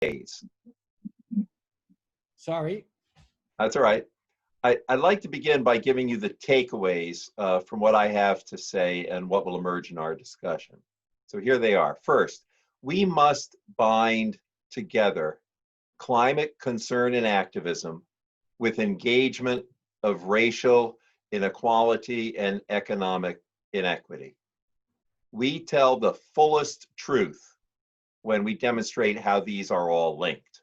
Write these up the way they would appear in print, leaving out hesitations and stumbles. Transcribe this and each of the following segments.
takeaways. Sorry. That's all right. I'd like to begin by giving you the takeaways from what I have to say and what will emerge in our discussion. So here they are. First, we must bind together climate concern and activism with engagement of racial inequality and economic inequity. We tell the fullest truth when we demonstrate how these are all linked.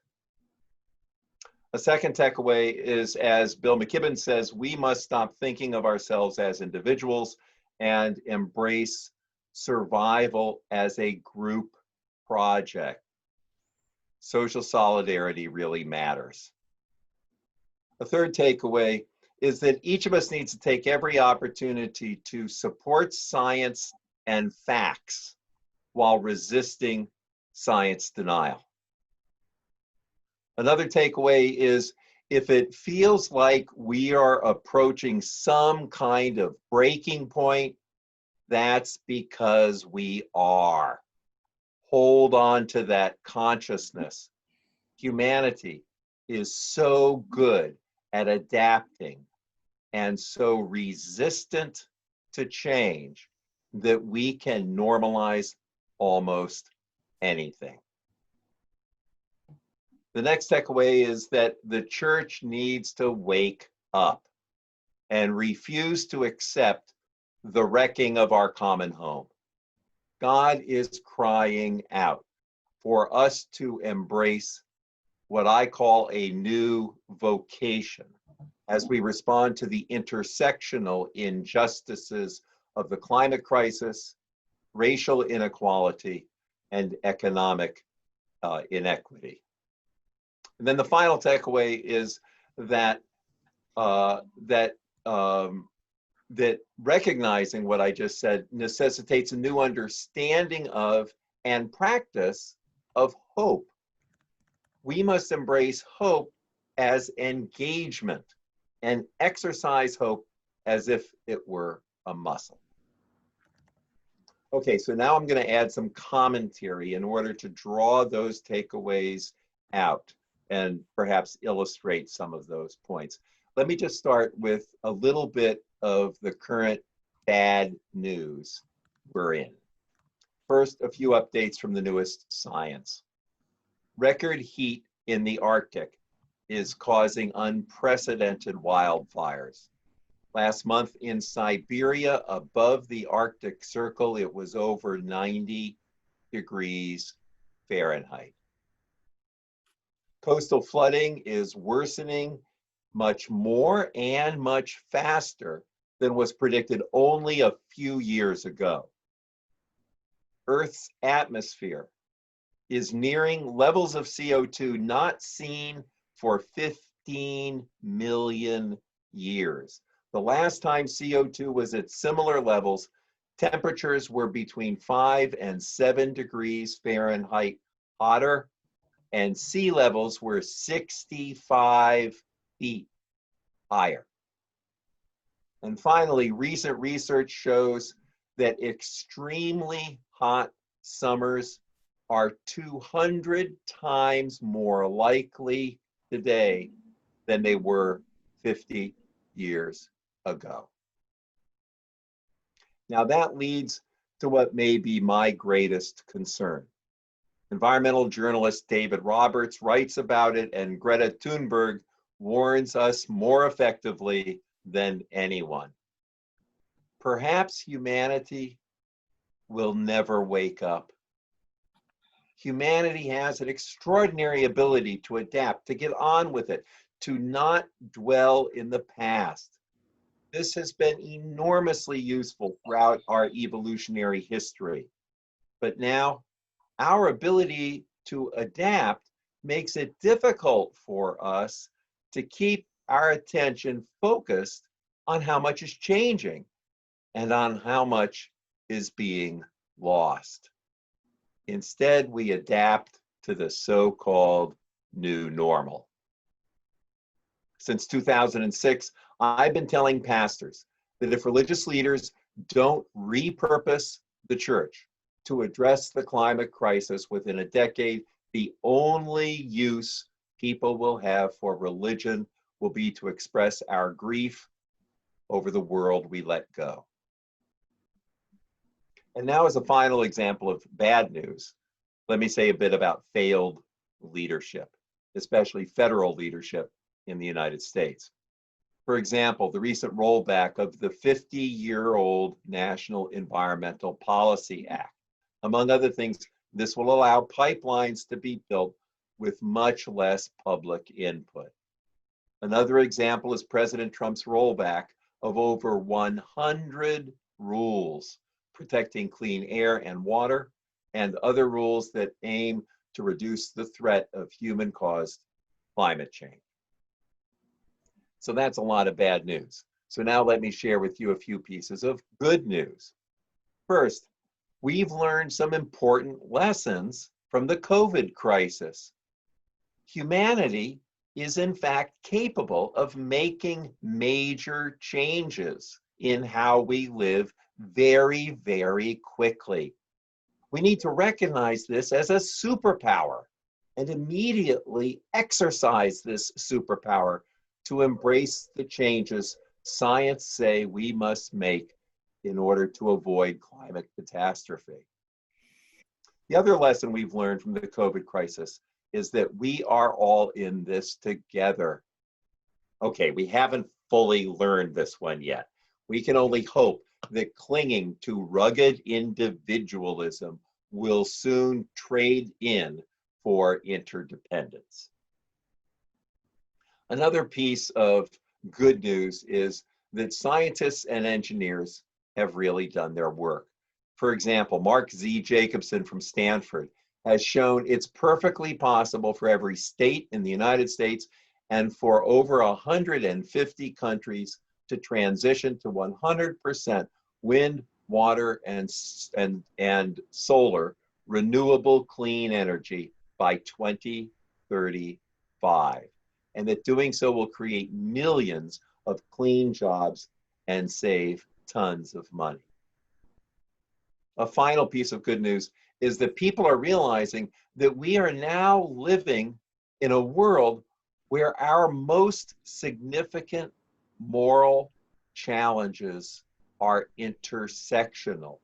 A second takeaway is, as Bill McKibben says, we must stop thinking of ourselves as individuals and embrace survival as a group project. Social solidarity really matters. A third takeaway is that each of us needs to take every opportunity to support science and facts while resisting science denial. Another takeaway is, if it feels like we are approaching some kind of breaking point, that's because we are. Hold on to that consciousness. Humanity is so good at adapting and so resistant to change that we can normalize almost anything. The next takeaway is that the church needs to wake up and refuse to accept the wrecking of our common home. God is crying out for us to embrace what I call a new vocation as we respond to the intersectional injustices of the climate crisis, racial inequality, and economic inequity. And then the final takeaway is that that recognizing what I just said necessitates a new understanding of and practice of hope. We must embrace hope as engagement and exercise hope as if it were a muscle. Okay, so now I'm going to add some commentary in order to draw those takeaways out and perhaps illustrate some of those points. Let me just start with a little bit of the current bad news we're in. First, a few updates from the newest science. Record heat in the Arctic is causing unprecedented wildfires. Last month in Siberia, above the Arctic Circle, it was over 90 degrees Fahrenheit. Coastal flooding is worsening much more and much faster than was predicted only a few years ago. Earth's atmosphere is nearing levels of CO2 not seen for 15 million years. The last time CO2 was at similar levels, temperatures were between 5 and 7 degrees Fahrenheit hotter, and sea levels were 65 feet higher. And finally, recent research shows that extremely hot summers are 200 times more likely today than they were 50 years ago. Now that leads to what may be my greatest concern. Environmental journalist David Roberts writes about it, and Greta Thunberg warns us more effectively than anyone. Perhaps humanity will never wake up. Humanity has an extraordinary ability to adapt, to get on with it, to not dwell in the past. This has been enormously useful throughout our evolutionary history. But now, our ability to adapt makes it difficult for us to keep our attention focused on how much is changing and on how much is being lost. Instead, we adapt to the so-called new normal. Since 2006, I've been telling pastors that if religious leaders don't repurpose the church to address the climate crisis within a decade, The only use people will have for religion will be to express our grief over the world we let go. And now, as a final example of bad news, let me say a bit about failed leadership, especially federal leadership in the United States. For example, the recent rollback of the 50-year-old National Environmental Policy Act. Among other things, this will allow pipelines to be built with much less public input. Another example is President Trump's rollback of over 100 rules protecting clean air and water, and other rules that aim to reduce the threat of human-caused climate change. So that's a lot of bad news. So now let me share with you a few pieces of good news. First, we've learned some important lessons from the COVID crisis. Humanity is in fact capable of making major changes in how we live very, very quickly. We need to recognize this as a superpower and immediately exercise this superpower to embrace the changes science say we must make in order to avoid climate catastrophe. The other lesson we've learned from the COVID crisis is that we are all in this together. Okay, we haven't fully learned this one yet. We can only hope that clinging to rugged individualism will soon trade in for interdependence. Another piece of good news is that scientists and engineers have really done their work. For example, Mark Z. Jacobson from Stanford has shown it's perfectly possible for every state in the United States and for over 150 countries to transition to 100% wind, water, and solar renewable clean energy by 2035. And that doing so will create millions of clean jobs and save tons of money. A final piece of good news is that people are realizing that we are now living in a world where our most significant moral challenges are intersectional.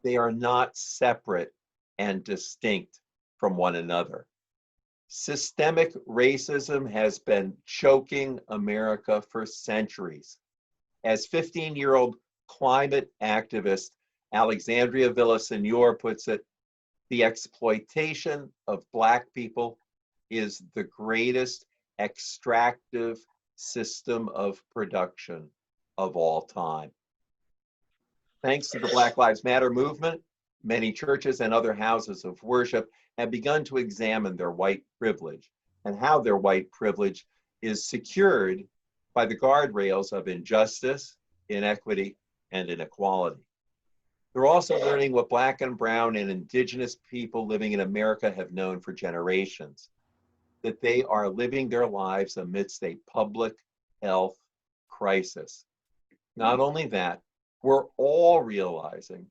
They are not separate and distinct from one another. Systemic racism has been choking America for centuries. As 15-year-old climate activist Alexandria Villasenor puts it, the exploitation of Black people is the greatest extractive system of production of all time. Thanks to the Black Lives Matter movement, many churches and other houses of worship have begun to examine their white privilege and how their white privilege is secured by the guardrails of injustice, inequity, and inequality. They're also learning what Black and brown and indigenous people living in America have known for generations, that they are living their lives amidst a public health crisis. Not only that, we're all realizing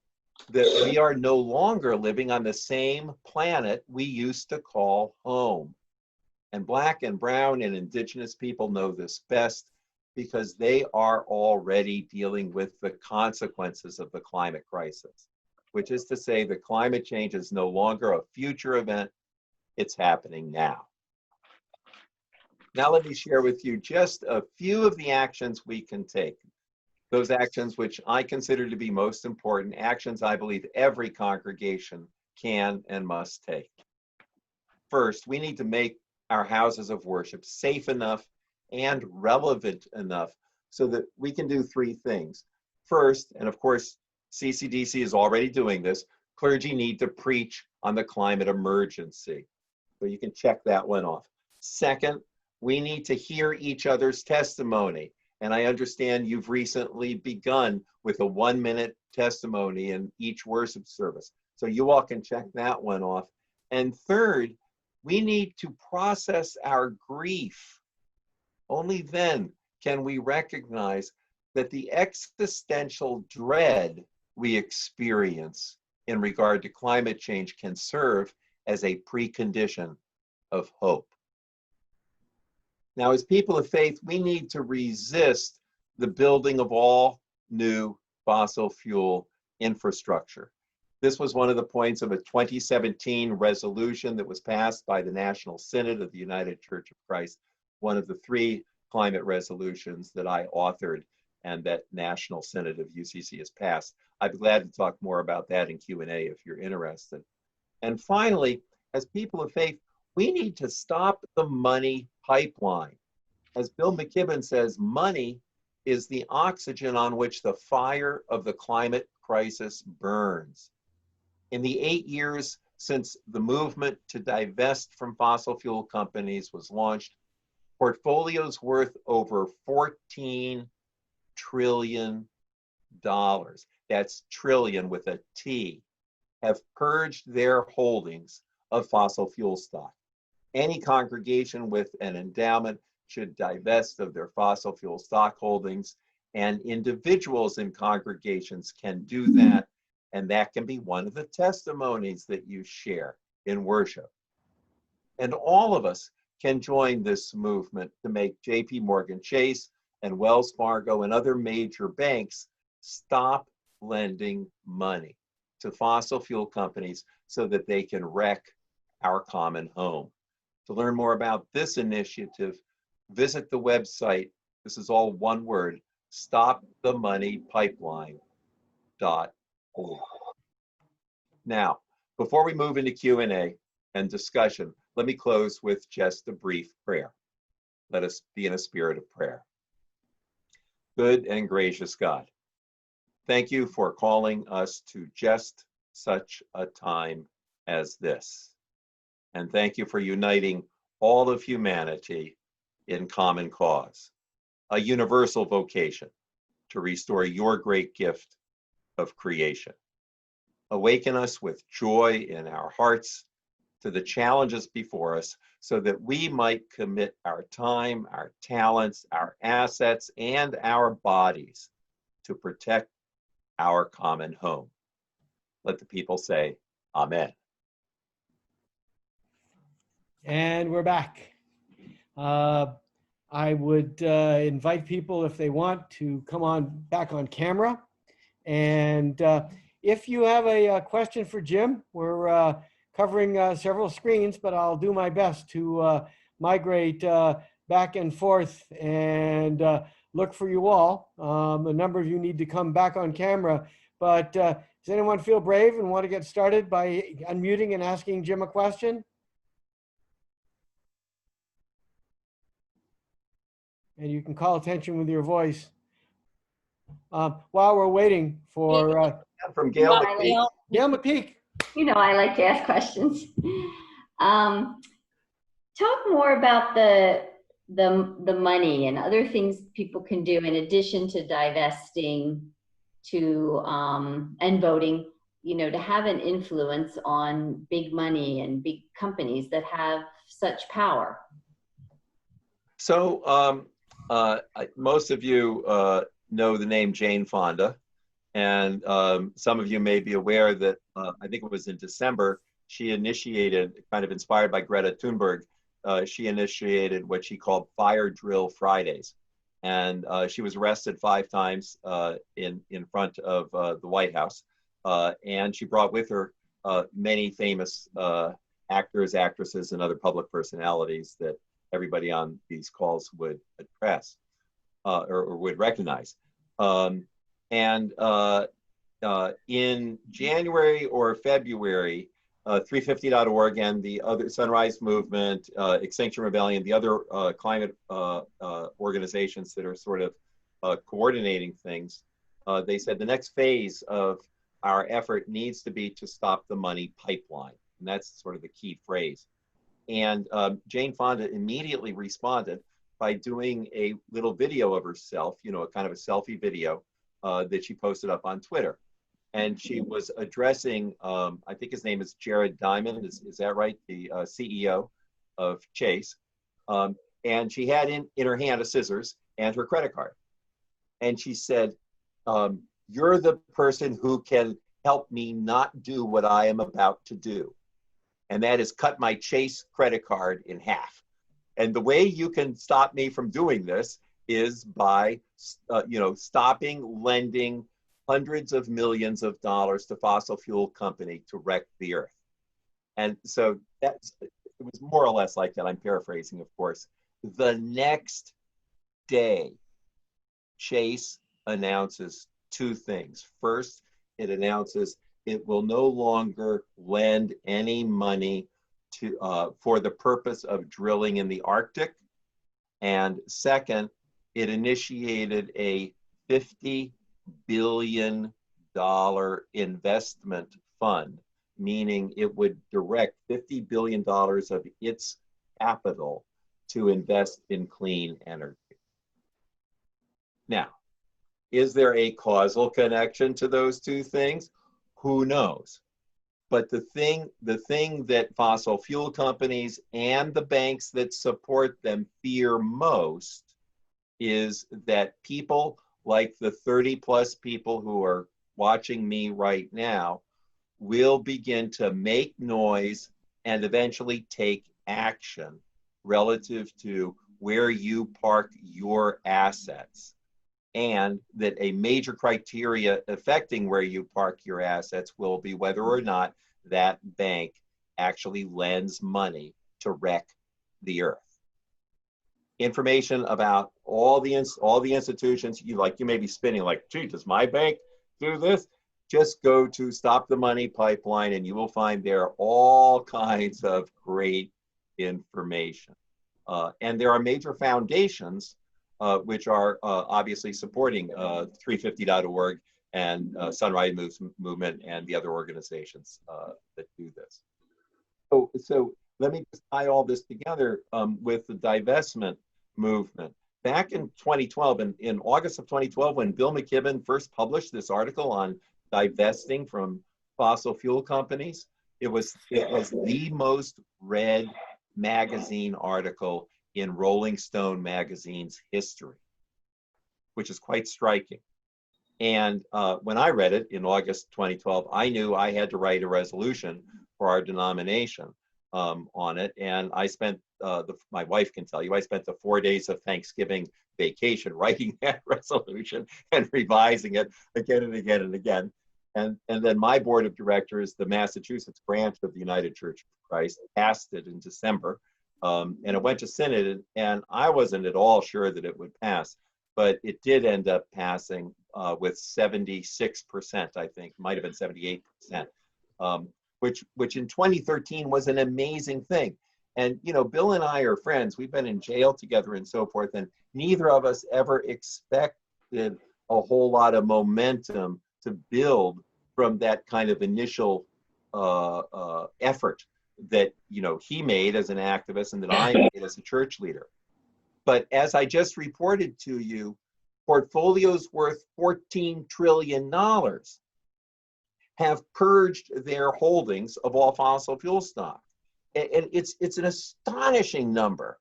that we are no longer living on the same planet we used to call home. And Black and brown and indigenous people know this best because they are already dealing with the consequences of the climate crisis, which is to say that climate change is no longer a future event, it's happening now. Now let me share with you just a few of the actions we can take. Those actions which I consider to be most important, actions I believe every congregation can and must take. First, we need to make our houses of worship safe enough and relevant enough so that we can do three things. First, and of course, CCDC is already doing this, clergy need to preach on the climate emergency. So you can check that one off. Second, we need to hear each other's testimony. And I understand you've recently begun with a 1-minute testimony in each worship service. So you all can check that one off. And third, we need to process our grief. Only then can we recognize that the existential dread we experience in regard to climate change can serve as a precondition of hope. Now, as people of faith, we need to resist the building of all new fossil fuel infrastructure. This was one of the points of a 2017 resolution that was passed by the National Synod of the United Church of Christ, one of the 3 climate resolutions that I authored and that National Synod of UCC has passed. I'd be glad to talk more about that in Q&A if you're interested. And finally, as people of faith, we need to stop the money pipeline. As Bill McKibben says, money is the oxygen on which the fire of the climate crisis burns. In the 8 years since the movement to divest from fossil fuel companies was launched, portfolios worth over $14 trillion, that's trillion with a T, have purged their holdings of fossil fuel stock. Any congregation with an endowment should divest of their fossil fuel stock holdings, and individuals in congregations can do that, and that can be one of the testimonies that you share in worship. And all of us can join this movement to make JP Morgan Chase and Wells Fargo and other major banks stop lending money to fossil fuel companies so that they can wreck our common home. To learn more about this initiative, visit the website. This is all one word, stopthemoneypipeline.org. Now, before we move into Q&A and discussion, let me close with just a brief prayer. Let us be in a spirit of prayer. Good and gracious God, thank you for calling us to just such a time as this. And thank you for uniting all of humanity in common cause, a universal vocation to restore your great gift of creation. Awaken us with joy in our hearts to the challenges before us so that we might commit our time, our talents, our assets, and our bodies to protect our common home. Let the people say, Amen. And we're back. I would invite people, if they want, to come on back on camera. And if you have a question for Jim, we're covering several screens, but I'll do my best to migrate back and forth and look for you all. A number of you need to come back on camera, but does anyone feel brave and want to get started by unmuting and asking Jim a question? And you can call attention with your voice. While we're waiting for from Gail McPeak. Gail McPeak. You know, I like to ask questions. Talk more about the money and other things people can do in addition to divesting to and voting, you know, to have an influence on big money and big companies that have such power. So most of you know the name Jane Fonda, and some of you may be aware that I think it was in December, she initiated, kind of inspired by Greta Thunberg, she initiated what she called Fire Drill Fridays. And she was arrested 5 times in front of the White House. And she brought with her many famous actors, actresses, and other public personalities that everybody on these calls would address or would recognize. In January or February, 350.org and the other Sunrise Movement, Extinction Rebellion, the other climate organizations that are sort of coordinating things, they said the next phase of our effort needs to be to stop the money pipeline. And that's sort of the key phrase. And Jane Fonda immediately responded by doing a little video of herself, you know, a kind of a selfie video that she posted up on Twitter. And she was addressing, I think his name is Jared Diamond, is that right? The CEO of Chase. And she had in her hand a scissors and her credit card. And she said, you're the person who can help me not do what I am about to do. and that is cut my Chase credit card in half. And the way you can stop me from doing this is by, stopping lending hundreds of millions of dollars to fossil fuel company to wreck the earth. And so it was more or less like that. I'm paraphrasing, of course. The next day, Chase announces two things. First, it announces it will no longer lend any money to for the purpose of drilling in the Arctic. And second, it initiated a $50 billion investment fund, meaning it would direct $50 billion of its capital to invest in clean energy. Now, is there a causal connection to those two things? Who knows? But the thing that fossil fuel companies and the banks that support them fear most is that people like the 30+ people who are watching me right now will begin to make noise and eventually take action relative to where you park your assets. And that a major criteria affecting where you park your assets will be whether or not that bank actually lends money to wreck the earth. Information about all the institutions, you may be spinning like, gee, does my bank do this? Just go to Stop the Money Pipeline and you will find there all kinds of great information. And there are major foundations which are obviously supporting 350.org and Sunrise Movement and the other organizations that do this. So let me just tie all this together with the divestment movement. Back in 2012, in August of 2012, when Bill McKibben first published this article on divesting from fossil fuel companies, it was the most read magazine article in Rolling Stone magazine's history, which is quite striking. And when I read it in August 2012, I knew I had to write a resolution for our denomination on it. And I spent, my wife can tell you, I spent the 4 days of Thanksgiving vacation writing that resolution and revising it again and again and again. And then my board of directors, the Massachusetts branch of the United Church of Christ, passed it in December. And it went to Synod, and I wasn't at all sure that it would pass, but it did end up passing with 76%, I think, might have been 78%, which in 2013 was an amazing thing. And, Bill and I are friends. We've been in jail together and so forth, and neither of us ever expected a whole lot of momentum to build from that kind of initial effort that he made as an activist and that I made as a church leader. But as I just reported to you, portfolios worth $14 trillion have purged their holdings of all fossil fuel stock. And it's an astonishing number.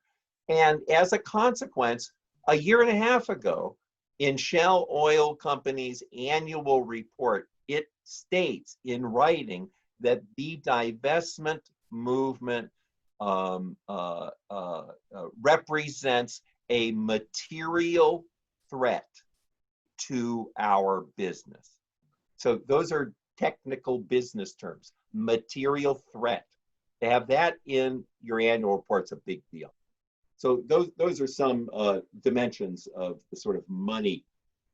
And as a consequence, a year and a half ago, in Shell Oil Company's annual report, it states in writing that the divestment movement represents a material threat to our business. So those are technical business terms, material threat. To have that in your annual report's a big deal. So those are some dimensions of the sort of money,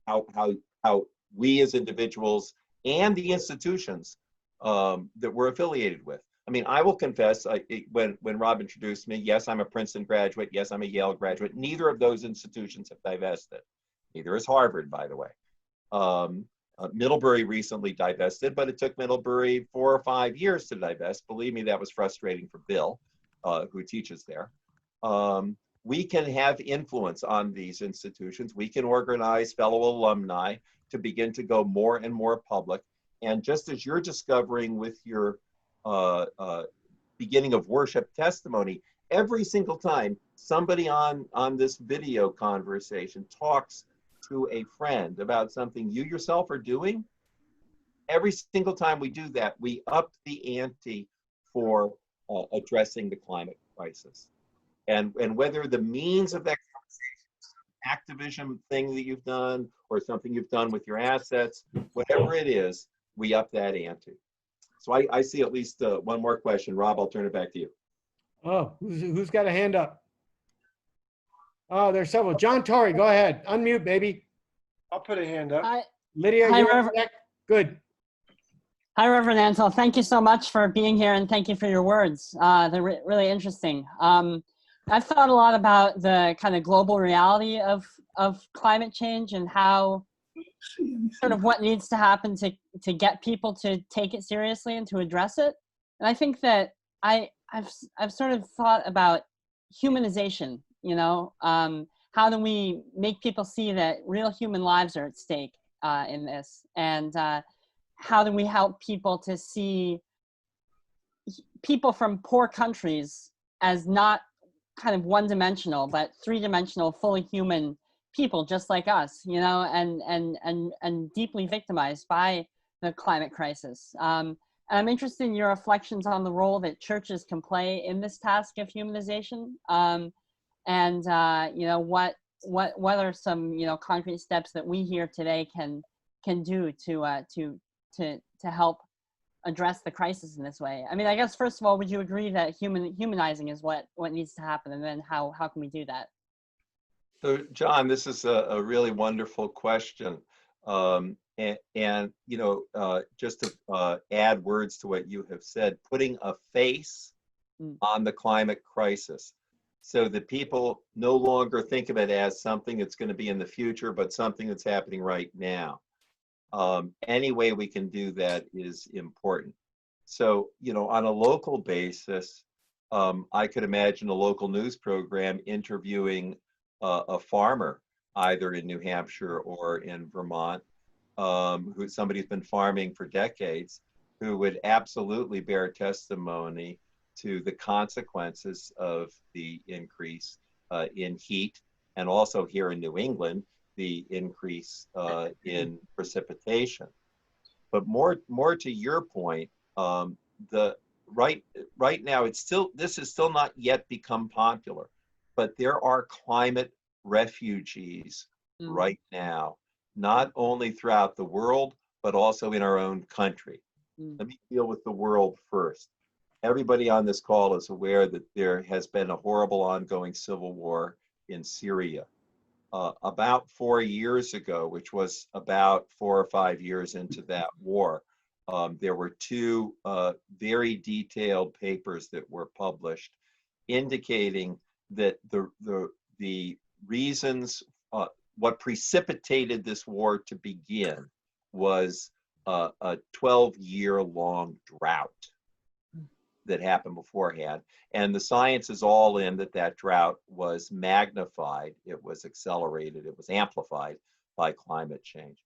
how we as individuals and the institutions that we're affiliated with. I mean, I will confess, when Rob introduced me, yes, I'm a Princeton graduate. Yes, I'm a Yale graduate. Neither of those institutions have divested. Neither is Harvard, by the way. Middlebury recently divested, but it took Middlebury 4 or 5 years to divest. Believe me, that was frustrating for Bill, who teaches there. We can have influence on these institutions. We can organize fellow alumni to begin to go more and more public. And just as you're discovering with your beginning of worship testimony, every single time somebody on this video conversation talks to a friend about something you yourself are doing, every single time we do that, we up the ante for addressing the climate crisis. And whether the means of that activism thing that you've done or something you've done with your assets, whatever it is, we up that ante. So I see at least one more question. Rob, I'll turn it back to you. Oh, who's got a hand up? Oh, there's several. John Torrey, go ahead. Unmute, baby. I'll put a hand up. Lydia, Hi, you're Reverend. good. Hi, Reverend Antal. Thank you so much for being here, and thank you for your words. They're really interesting. I've thought a lot about the kind of global reality of climate change and how sort of what needs to happen to get people to take it seriously and to address it. And I think that I've sort of thought about humanization. You know, how do we make people see that real human lives are at stake in this, and how do we help people to see people from poor countries as not kind of one-dimensional, but three-dimensional, fully human people just like us, you know, and deeply victimized by the climate crisis. And I'm interested in your reflections on the role that churches can play in this task of humanization, and you know, what are some, you know, concrete steps that we here today can do to help address the crisis in this way? I mean, I guess first of all, would you agree that humanizing is what needs to happen, and then how can we do that? So, John, this is a really wonderful question. And you know, just to add words to what you have said, putting a face on the climate crisis so that people no longer think of it as something that's going to be in the future, but something that's happening right now. Any way we can do that is important. So, you know, on a local basis, I could imagine a local news program interviewing a farmer, either in New Hampshire or in Vermont, somebody who's been farming for decades, who would absolutely bear testimony to the consequences of the increase in heat, and also here in New England, the increase in precipitation. But more to your point, right now this is still not yet become popular, but there are climate refugees right now, not only throughout the world, but also in our own country. Let me deal with the world first. Everybody on this call is aware that there has been a horrible ongoing civil war in Syria. About 4 years ago, which was about 4 or 5 years into that war, there were two very detailed papers that were published indicating that the reasons, what precipitated this war to begin was a 12-year-long drought that happened beforehand. And the science is all in that drought was magnified, it was accelerated, it was amplified by climate change.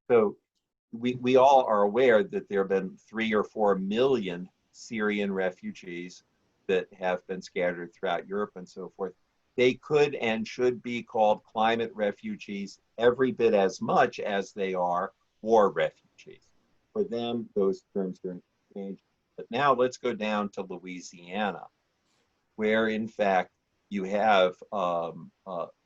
So we all are aware that there have been 3 or 4 million Syrian refugees that have been scattered throughout Europe and so forth. They could and should be called climate refugees every bit as much as they are war refugees. For them, those terms are interchanged. But now let's go down to Louisiana, where in fact you have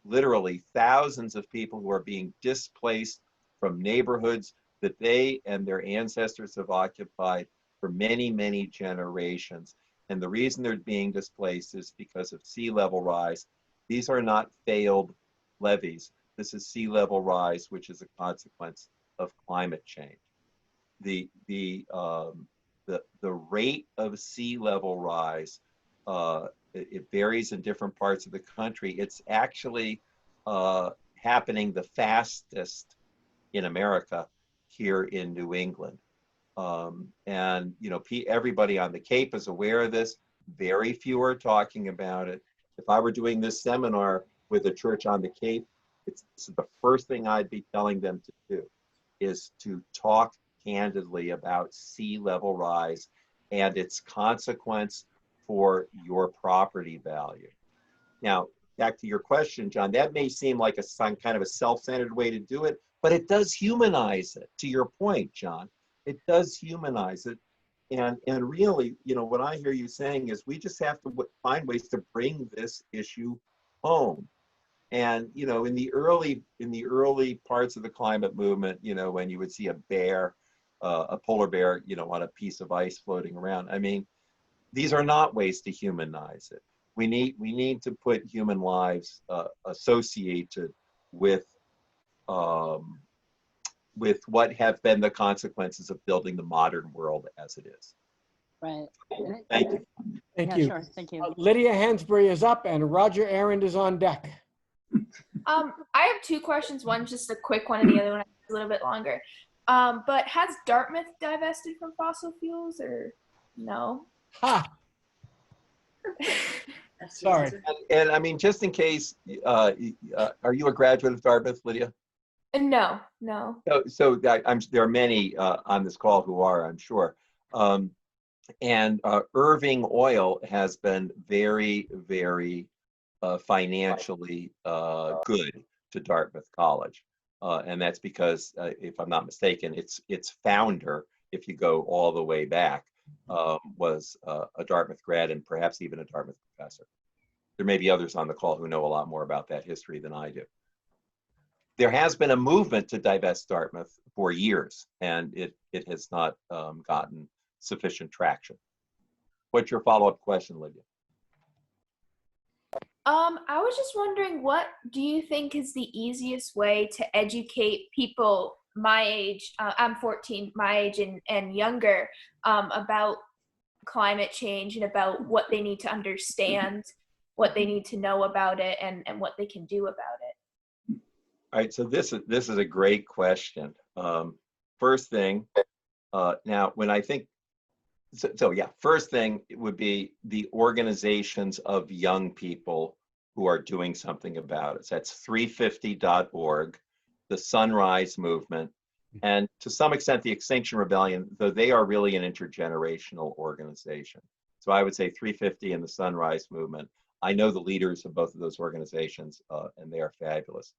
literally thousands of people who are being displaced from neighborhoods that they and their ancestors have occupied for many, many generations. And the reason they're being displaced is because of sea level rise. These are not failed levees. This is sea level rise, which is a consequence of climate change. The rate of sea level rise, it varies in different parts of the country. It's actually happening the fastest in America here in New England. And you know, everybody on the Cape is aware of this. Very few are talking about it. If I were doing this seminar with a church on the Cape, it's the first thing I'd be telling them to do is to talk candidly about sea level rise and its consequence for your property value. Now, back to your question, John, that may seem like some kind of a self-centered way to do it, but it does humanize it. To your point, John, it does humanize it. And really, what I hear you saying is we just have to find ways to bring this issue home. And in the early parts of the climate movement, when you would see a polar bear, on a piece of ice floating around. I mean, these are not ways to humanize it. We need to put human lives associated with what have been the consequences of building the modern world as it is. Right. Thank you. Thank Yeah, you. sure. Thank you. Lydia Hansberry is up and Roger Arend is on deck. I have two questions. One's just a quick one, and the other one is a little bit longer. But has Dartmouth divested from fossil fuels, or no? Ha! Sorry. And I mean, just in case, are you a graduate of Dartmouth, Lydia? No. So there are many on this call who are, I'm sure. And Irving Oil has been very, very financially good to Dartmouth College. And that's because, if I'm not mistaken, its founder, if you go all the way back, was a Dartmouth grad and perhaps even a Dartmouth professor. There may be others on the call who know a lot more about that history than I do. There has been a movement to divest Dartmouth for years, and it has not gotten sufficient traction. What's your follow-up question, Lydia? I was just wondering, what do you think is the easiest way to educate people my age, I'm 14, my age and younger, about climate change and about what they need to understand, what they need to know about it, and what they can do about it? All right, so this is a great question. First thing, now when I think, first thing it would be the organizations of young people who are doing something about it. So that's 350.org, the Sunrise Movement, and to some extent the Extinction Rebellion, though they are really an intergenerational organization. So I would say 350 and the Sunrise Movement. I know the leaders of both of those organizations, and they are fabulous.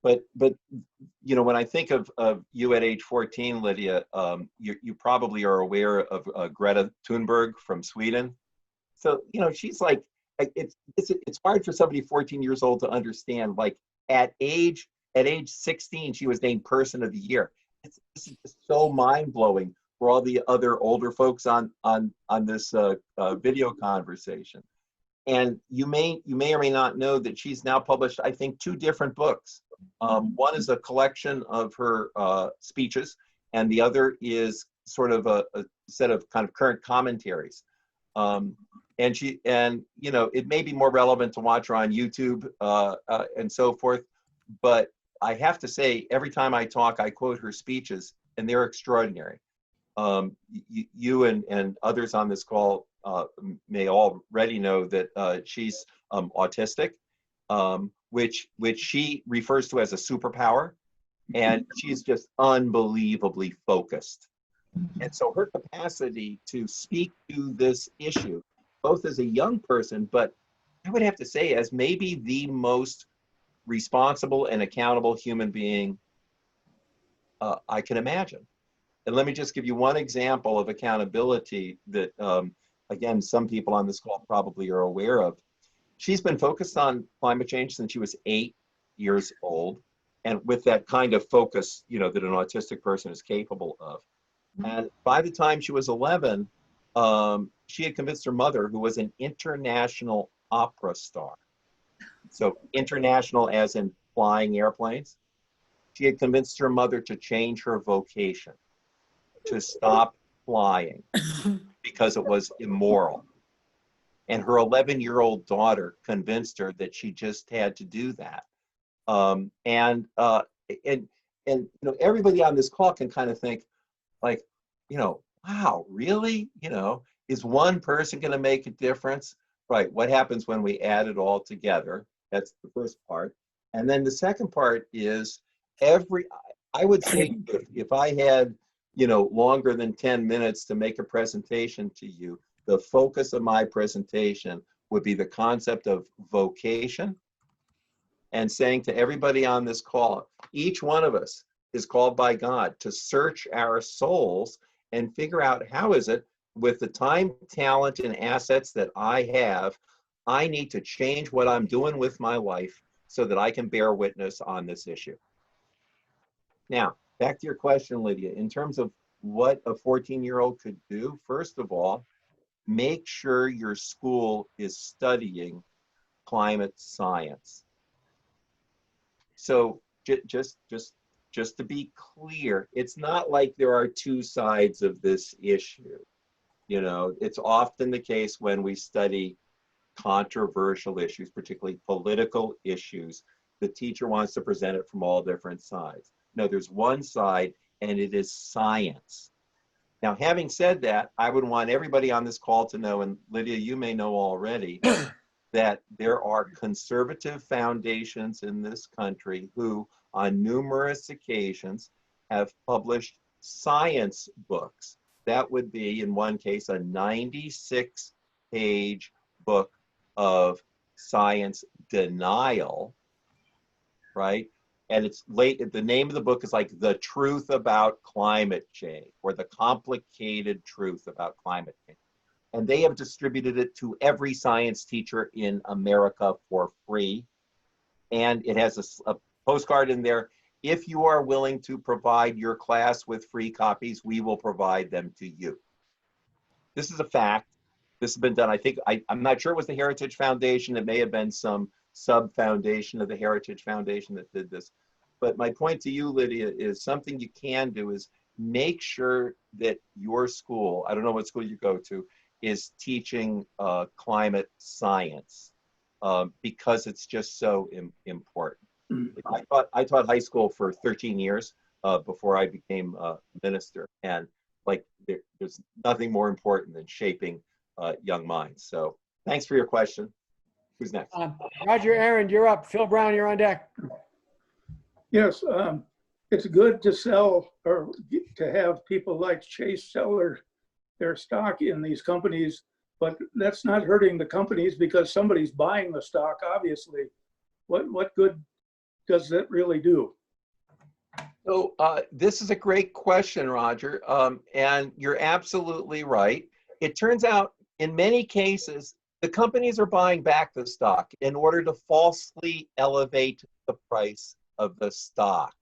But when I think of you at age 14, Lydia, you probably are aware of Greta Thunberg from Sweden. So she's like, it's hard for somebody 14 years old to understand. Like at age 16, she was named Person of the Year. This is just so mind blowing for all the other older folks on this video conversation. And you may or may not know that she's now published, I think, 2 different books. One is a collection of her speeches, and the other is sort of a set of kind of current commentaries. And it may be more relevant to watch her on YouTube and so forth. But I have to say, every time I talk, I quote her speeches, and they're extraordinary. You and others on this call may already know that she's autistic, which she refers to as a superpower, and she's just unbelievably focused. And so her capacity to speak to this issue, both as a young person, but I would have to say as maybe the most responsible and accountable human being I can imagine. And let me just give you one example of accountability that, again, some people on this call probably are aware of. She's been focused on climate change since she was 8 years old, and with that kind of focus, that an autistic person is capable of. And by the time she was 11, she had convinced her mother, who was an international opera star. So international as in flying airplanes. She had convinced her mother to change her vocation, to stop flying because it was immoral. And her 11-year-old daughter convinced her that she just had to do that. And everybody on this call can kind of think like, wow, really? Is one person going to make a difference? Right. What happens when we add it all together? That's the first part. And then the second part is I would say if I had, longer than 10 minutes to make a presentation to you, the focus of my presentation would be the concept of vocation, and saying to everybody on this call, each one of us is called by God to search our souls and figure out how is it with the time, talent, and assets that I have, I need to change what I'm doing with my life so that I can bear witness on this issue. Now, back to your question, Lydia, in terms of what a 14-year-old could do, first of all, make sure your school is studying climate science. So just to be clear, it's not like there are two sides of this issue. You know, it's often the case when we study controversial issues, particularly political issues, the teacher wants to present it from all different sides. No, there's one side, and it is science. Now, having said that, I would want everybody on this call to know, and Lydia, you may know already, that there are conservative foundations in this country who, on numerous occasions, have published science books. That would be, in one case, a 96-page book of science denial, right? And it's late, the name of the book is like The Truth About Climate Change, or The Complicated Truth About Climate Change. And they have distributed it to every science teacher in America for free. And it has a postcard in there. If you are willing to provide your class with free copies, we will provide them to you. This is a fact. This has been done, I think, I'm not sure it was the Heritage Foundation. It may have been some sub-foundation of the Heritage Foundation that did this. But my point to you, Lydia, is something you can do is make sure that your school, I don't know what school you go to, is teaching climate science because it's just so important. I taught high school for 13 years before I became a minister, and like there's nothing more important than shaping young minds. So thanks for your question. Who's next? Roger Aaron, you're up. Phil Brown, you're on deck. Yes, it's good to sell or to have people like Chase sell their stock in these companies, but that's not hurting the companies because somebody's buying the stock, obviously. What good does that really do? So this is a great question, Roger, and you're absolutely right. It turns out in many cases, the companies are buying back the stock in order to falsely elevate the price of the stock.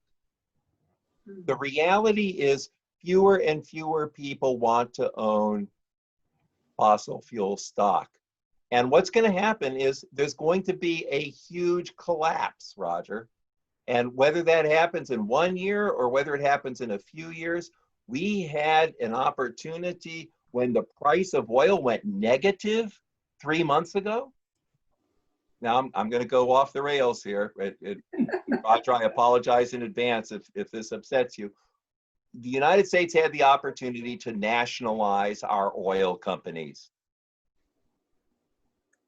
The reality is fewer and fewer people want to own fossil fuel stock. And what's going to happen is there's going to be a huge collapse, Roger. And whether that happens in 1 year or whether it happens in a few years, we had an opportunity when the price of oil went negative 3 months ago. Now I'm going to go off the rails here. Roger, I apologize in advance if this upsets you. The United States had the opportunity to nationalize our oil companies.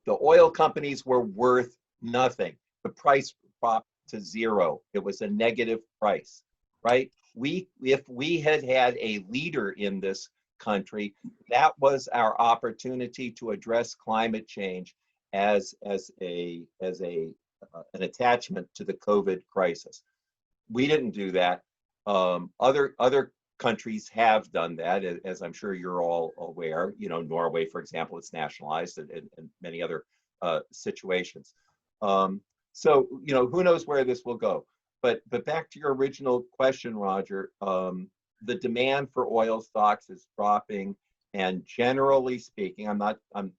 The oil companies were worth nothing. The price dropped to zero. It was a negative price, right? If we had had a leader in this country, that was our opportunity to address climate change as an attachment to the COVID crisis. We didn't do that. Other countries have done that, as I'm sure you're all aware. You know, Norway, for example, it's nationalized, and many other situations. So, you know, who knows where this will go? But back to your original question, Roger. The demand for oil stocks is dropping, and generally speaking, I'm not an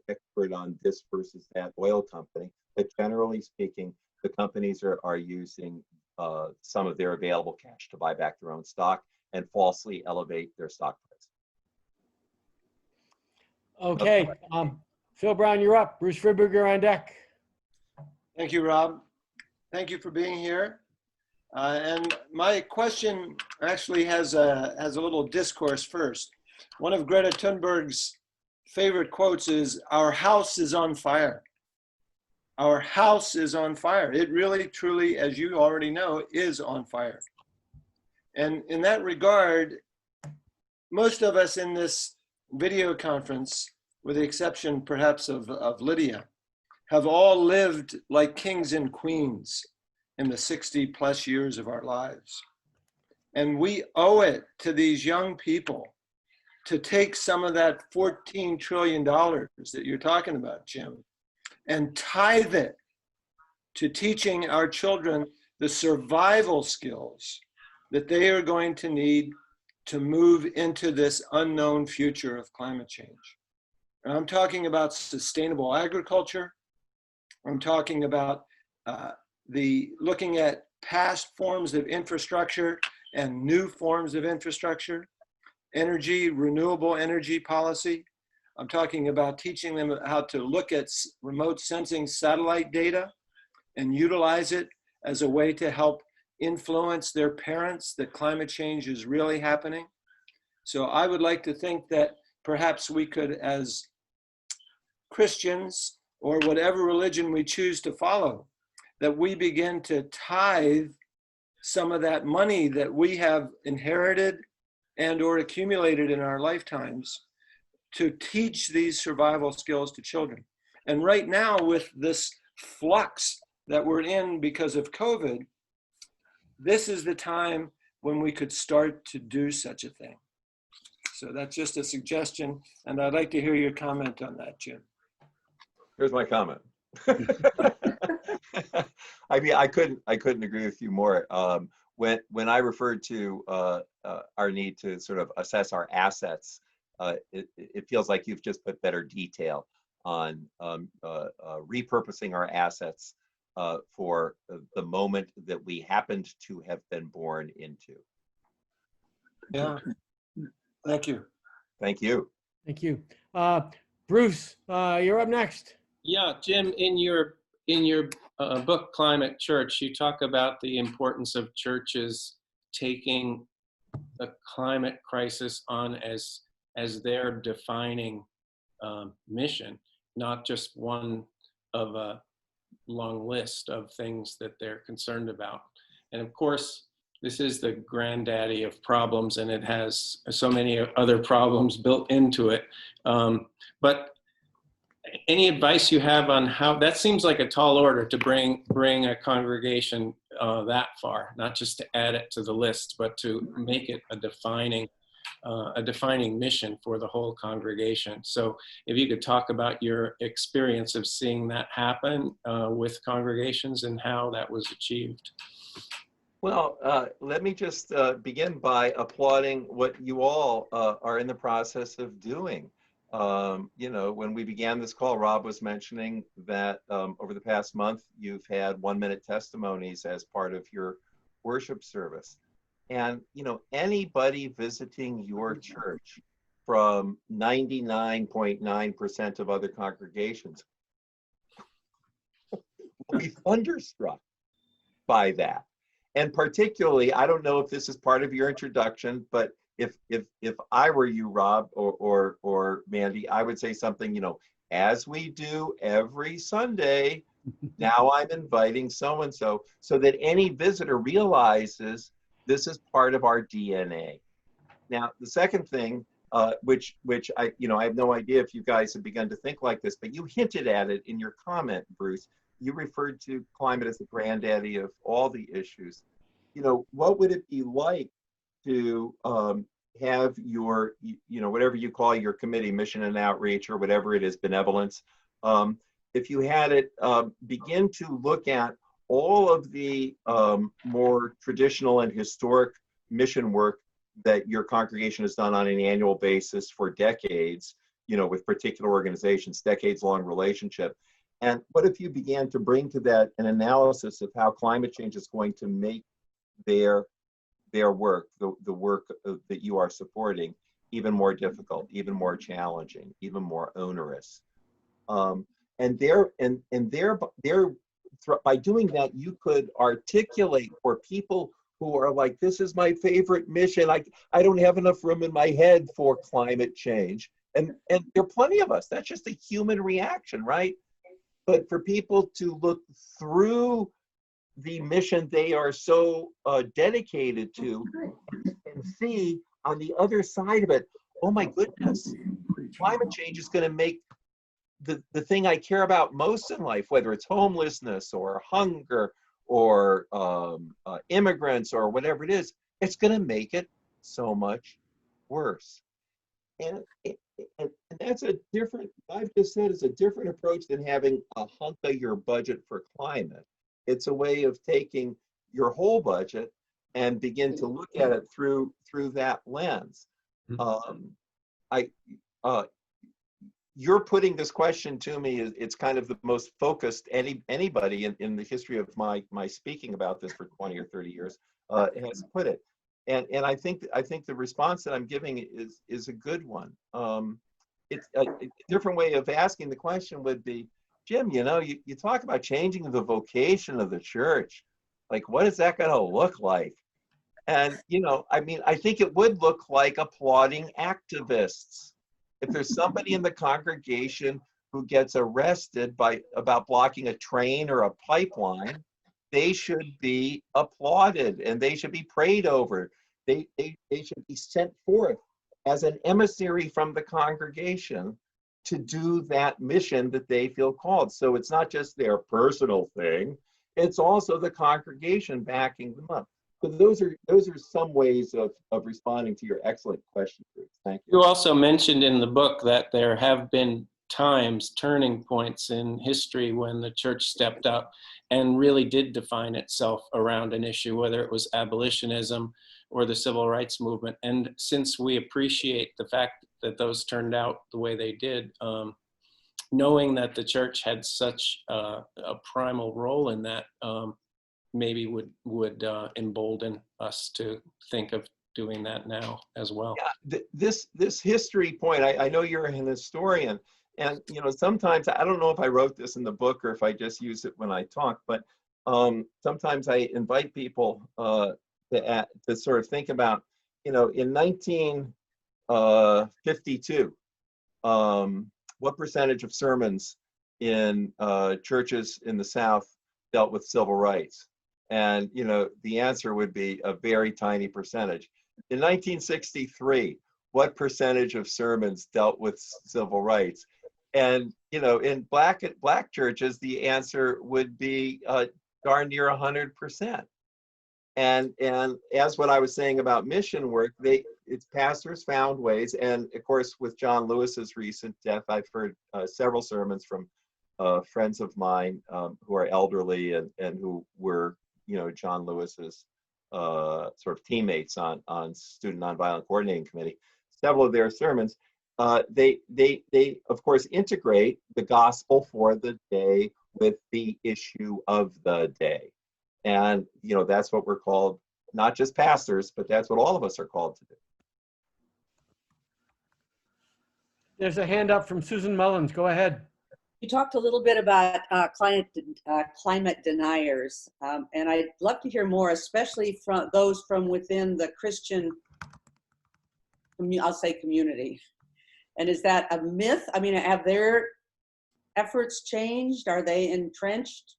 expert on this versus that oil company, but generally speaking, the companies are using some of their available cash to buy back their own stock and falsely elevate their stock price. Okay, Phil Brown, you're up. Bruce Friedberger on deck. Thank you, Rob. Thank you for being here. And my question actually has a little discourse first. One of Greta Thunberg's favorite quotes is, "Our house is on fire." Our house is on fire. It really, truly, as you already know, is on fire. And in that regard, most of us in this video conference, with the exception perhaps of Lydia, have all lived like kings and queens in the 60+ years of our lives. And we owe it to these young people to take some of that $14 trillion that you're talking about, Jim, and tithe it to teaching our children the survival skills that they are going to need to move into this unknown future of climate change. And I'm talking about sustainable agriculture. I'm talking about looking at past forms of infrastructure and new forms of infrastructure, energy, renewable energy policy. I'm talking about teaching them how to look at remote sensing satellite data and utilize it as a way to help influence their parents that climate change is really happening. So I would like to think that perhaps we could, as Christians or whatever religion we choose to follow, that we begin to tithe some of that money that we have inherited and or accumulated in our lifetimes to teach these survival skills to children. And right now, with this flux that we're in because of COVID, this is the time when we could start to do such a thing. So that's just a suggestion, and I'd like to hear your comment on that, Jim. Here's my comment. I mean, I couldn't agree with you more. When I referred to our need to sort of assess our assets, it feels like you've just put better detail on repurposing our assets for the moment that we happened to have been born into. Yeah, thank you. Thank you. Thank you. Bruce, you're up next. Yeah, Jim, in your book, Climate Church, you talk about the importance of churches taking the climate crisis on as their defining mission, not just one of a long list of things that they're concerned about. And of course, this is the granddaddy of problems, and it has so many other problems built into it. But any advice you have on how, that seems like a tall order to bring a congregation that far, not just to add it to the list, but to make it a defining mission for the whole congregation. So if you could talk about your experience of seeing that happen with congregations and how that was achieved. Well, let me just begin by applauding what you all are in the process of doing. You know, when we began this call, Rob was mentioning that over the past month, you've had 1-minute testimonies as part of your worship service. And, you know, anybody visiting your church from 99.9% of other congregations will be thunderstruck by that. And particularly, I don't know if this is part of your introduction, but if I were you, Rob, or Mandy, I would say something, you know, as we do every Sunday, now I'm inviting so-and-so, so that any visitor realizes this is part of our DNA. Now, the second thing, which I have no idea if you guys have begun to think like this, but you hinted at it in your comment, Bruce. You referred to climate as the granddaddy of all the issues. You know, what would it be like to have your, you know, whatever you call your committee, mission and outreach, or whatever it is, benevolence, if you had it begin to look at all of the more traditional and historic mission work that your congregation has done on an annual basis for decades, you know, with particular organizations, decades-long relationship. And what if you began to bring to that an analysis of how climate change is going to make their work, the work that you are supporting, even more difficult, even more challenging, even more onerous. By doing that, you could articulate for people who are like, this is my favorite mission. I don't have enough room in my head for climate change. And there are plenty of us. That's just a human reaction, right? But for people to look through the mission they are so dedicated to and see on the other side of it, oh my goodness, climate change is going to make the thing I care about most in life, whether it's homelessness or hunger or immigrants or whatever it is, it's going to make it so much worse. and, and that's a different, I've just said, it's a different approach than having a hunk of your budget for climate. It's a way of taking your whole budget and begin to look at it through that lens. I You're putting this question to me, it's kind of the most focused anybody in the history of my speaking about this for 20 or 30 years has put it. And I think the response that I'm giving is a good one. It's a different way of asking the question would be, Jim, you know, you talk about changing the vocation of the church. Like, what is that going to look like? And, you know, I mean, I think it would look like applauding activists. If there's somebody in the congregation who gets arrested about blocking a train or a pipeline, they should be applauded and they should be prayed over. They should be sent forth as an emissary from the congregation to do that mission that they feel called. So it's not just their personal thing, it's also the congregation backing them up. So those are some ways of responding to your excellent question, Bruce. Thank you. You also mentioned in the book that there have been times, turning points in history when the church stepped up and really did define itself around an issue, whether it was abolitionism or the civil rights movement. And since we appreciate the fact that those turned out the way they did, knowing that the church had such a primal role in that, maybe would embolden us to think of doing that now as well. Yeah, this history point, I know you're an historian, and you know, sometimes, I don't know if I wrote this in the book or if I just use it when I talk, but sometimes I invite people to sort of think about, you know, in 1952, what percentage of sermons in churches in the South dealt with civil rights? And, you know, the answer would be a very tiny percentage. In 1963, what percentage of sermons dealt with civil rights? And, you know, in black churches, the answer would be darn near 100%. And as what I was saying about mission work, its pastors found ways. And of course, with John Lewis's recent death, I've heard several sermons from friends of mine who are elderly and who were, you know, John Lewis's sort of teammates on Student Nonviolent Coordinating Committee. Several of their sermons, they of course integrate the gospel for the day with the issue of the day. And, you know, that's what we're called, not just pastors, but that's what all of us are called to do. There's a hand up from Susan Mullins. Go ahead. You talked a little bit about climate deniers, and I'd love to hear more, especially from those from within the Christian, I'll say, community. And is that a myth? I mean, have their efforts changed? Are they entrenched?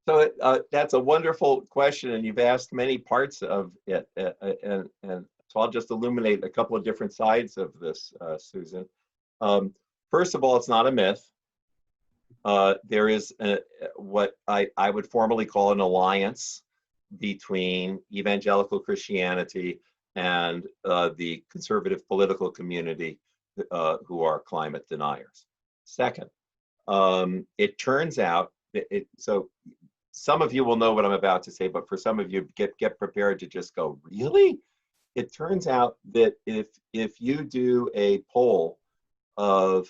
So that's a wonderful question, and you've asked many parts of it, and so I'll just illuminate a couple of different sides of this, Susan. First of all, it's not a myth. There is what I would formally call an alliance between evangelical Christianity and the conservative political community who are climate deniers. Second, it turns out so some of you will know what I'm about to say, but for some of you, get prepared to just go, really? It turns out that if you do a poll of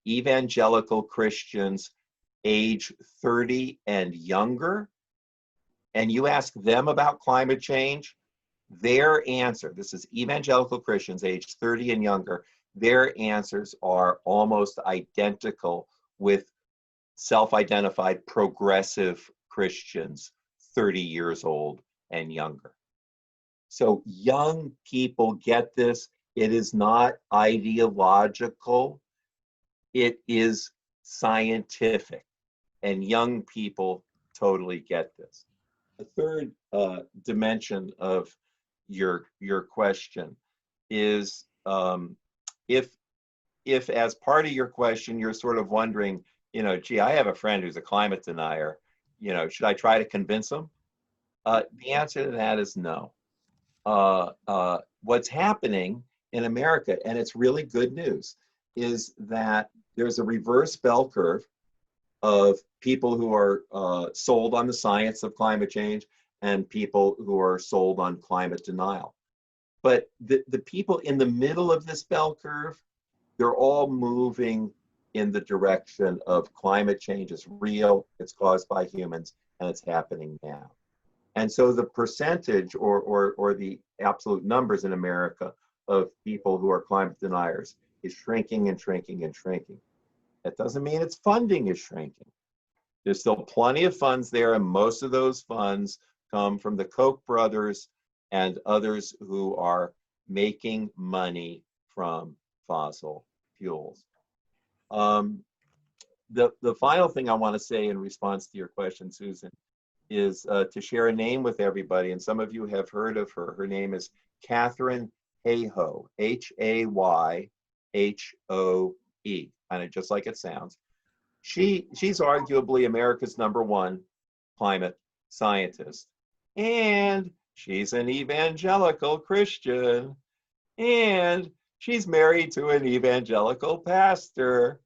evangelical Christians age 30 and younger, and you ask them about climate change, their answer, this is evangelical Christians age 30 and younger, their answers are almost identical with self-identified progressive Christians 30 years old and younger. So young people get this. It is not ideological. It is scientific, and young people totally get this. The third dimension of your question is if as part of your question you're sort of wondering, you know, gee, I have a friend who's a climate denier, you know, should I try to convince him? The answer to that is no. What's happening in America, and it's really good news, is that there's a reverse bell curve of people who are sold on the science of climate change and people who are sold on climate denial. But the people in the middle of this bell curve, they're all moving in the direction of climate change is real, it's caused by humans, and it's happening now. And so the percentage or the absolute numbers in America of people who are climate deniers is shrinking and shrinking and shrinking. That doesn't mean its funding is shrinking. There's still plenty of funds there, and most of those funds come from the Koch brothers and others who are making money from fossil fuels. The final thing I want to say in response to your question, Susan, is to share a name with everybody, and some of you have heard of her. Her name is Catherine Hayhoe, Hayhoe, kind of just like it sounds. She's arguably America's #1 climate scientist, and she's an evangelical Christian, and she's married to an evangelical pastor.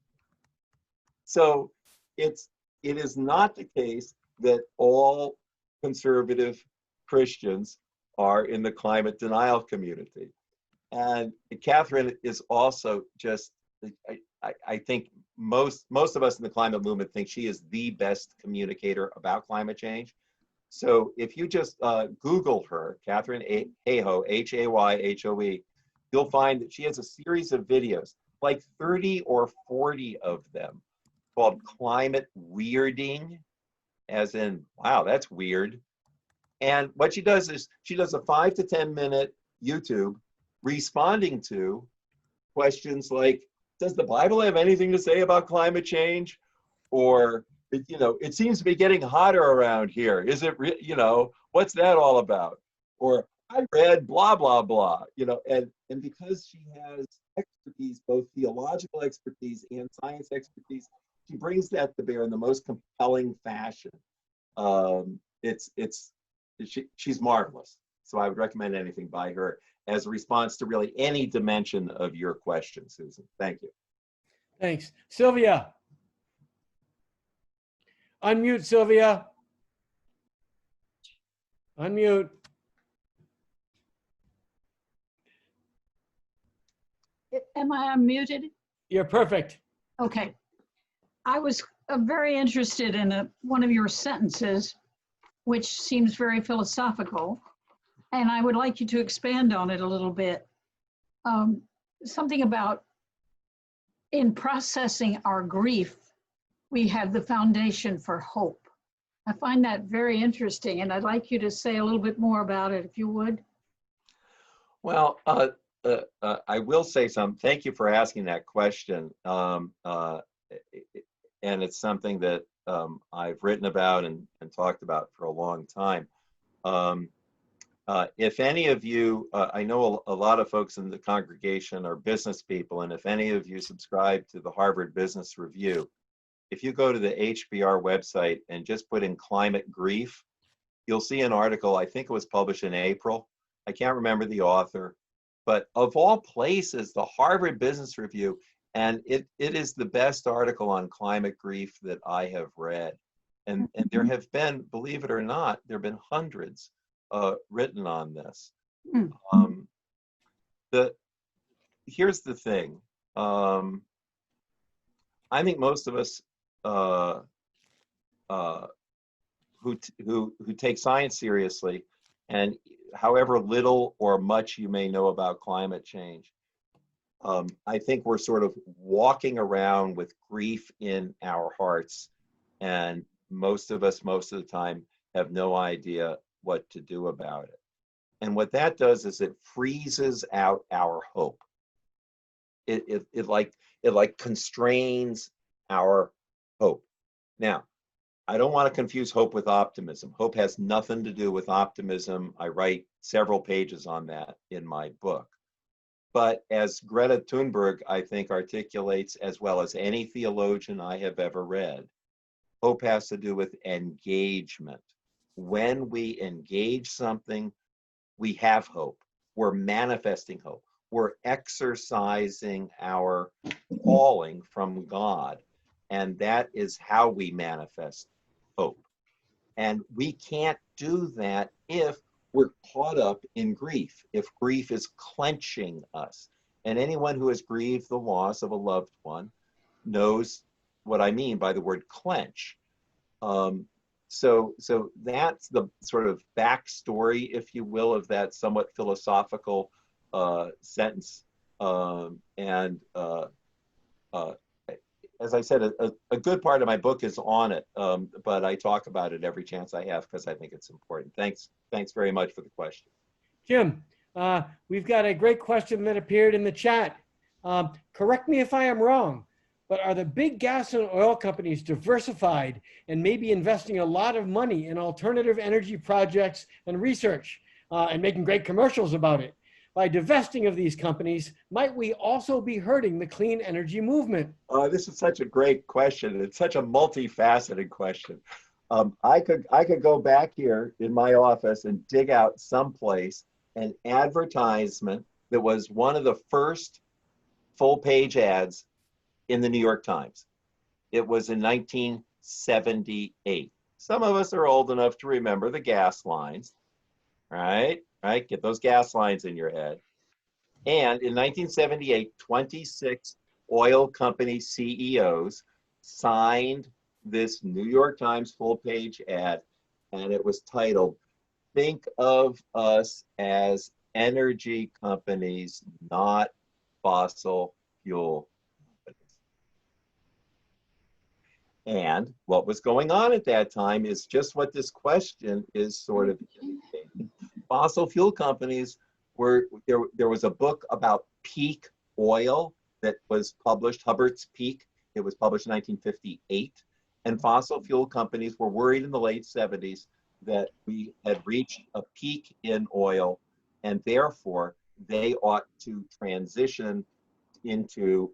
So it is not the case that all conservative Christians are in the climate denial community. And Catherine is also just, I think most of us in the climate movement think she is the best communicator about climate change. So if you just Google her, Catherine Hayhoe, Hayhoe, you'll find that she has a series of videos, like 30 or 40 of them, called Climate Weirding, as in, wow, that's weird. And what she does is she does a 5 to 10 minute YouTube responding to questions like, does the Bible have anything to say about climate change? Or, it seems to be getting hotter around here. Is it, what's that all about? Or I read blah, blah, blah, and because she has expertise, both theological expertise and science expertise, she brings that to bear in the most compelling fashion. She's marvelous. So I would recommend anything by her as a response to really any dimension of your question, Susan. Thank you. Thanks. Sylvia. Unmute, Sylvia. Unmute. Am I unmuted? You're perfect. Okay. I was very interested in one of your sentences, which seems very philosophical, and I would like you to expand on it a little bit. Something about in processing our grief, we have the foundation for hope. I find that very interesting, and I'd like you to say a little bit more about it, if you would. Well, I will say something. Thank you for asking that question. And it's something that I've written about and talked about for a long time. If any of you, I know a lot of folks in the congregation are business people, and if any of you subscribe to the Harvard Business Review, if you go to the HBR website and just put in climate grief, you'll see an article, I think it was published in April. I can't remember the author, but of all places, the Harvard Business Review, and it is the best article on climate grief that I have read. And there have been, believe it or not, there have been hundreds written on this. Here's the thing. I think most of us who take science seriously, and however little or much you may know about climate change, I think we're sort of walking around with grief in our hearts, and most of us, most of the time, have no idea what to do about it. And what that does is it freezes out our hope. It like constrains our hope. Now, I don't want to confuse hope with optimism. Hope has nothing to do with optimism. I write several pages on that in my book. But as Greta Thunberg, I think, articulates as well as any theologian I have ever read, hope has to do with engagement. When we engage something, we have hope. We're manifesting hope. we're exercising our calling from God. And that is how we manifest hope. And we can't do that if we're caught up in grief, if grief is clenching us. And anyone who has grieved the loss of a loved one knows what I mean by the word clench. So that's the sort of backstory, if you will, of that somewhat philosophical sentence. As I said, a good part of my book is on it, but I talk about it every chance I have because I think it's important. Thanks very much for the question. Jim, we've got a great question that appeared in the chat. Correct me if I am wrong, but are the big gas and oil companies diversified and maybe investing a lot of money in alternative energy projects and research and making great commercials about it? By divesting of these companies, might we also be hurting the clean energy movement? This is such a great question. It's such a multifaceted question. I could go back here in my office and dig out someplace an advertisement that was one of the first full-page ads in the New York Times. It was in 1978. Some of us are old enough to remember the gas lines, right? Get those gas lines in your head. And in 1978, 26 oil company CEOs signed this New York Times full-page ad, and it was titled, "Think of us as energy companies, not fossil fuel companies." And what was going on at that time is just what this question is sort of indicating. Fossil fuel companies were, there was a book about peak oil that was published, Hubbard's Peak. It was published in 1958. And fossil fuel companies were worried in the late 70s that we had reached a peak in oil, and therefore they ought to transition into,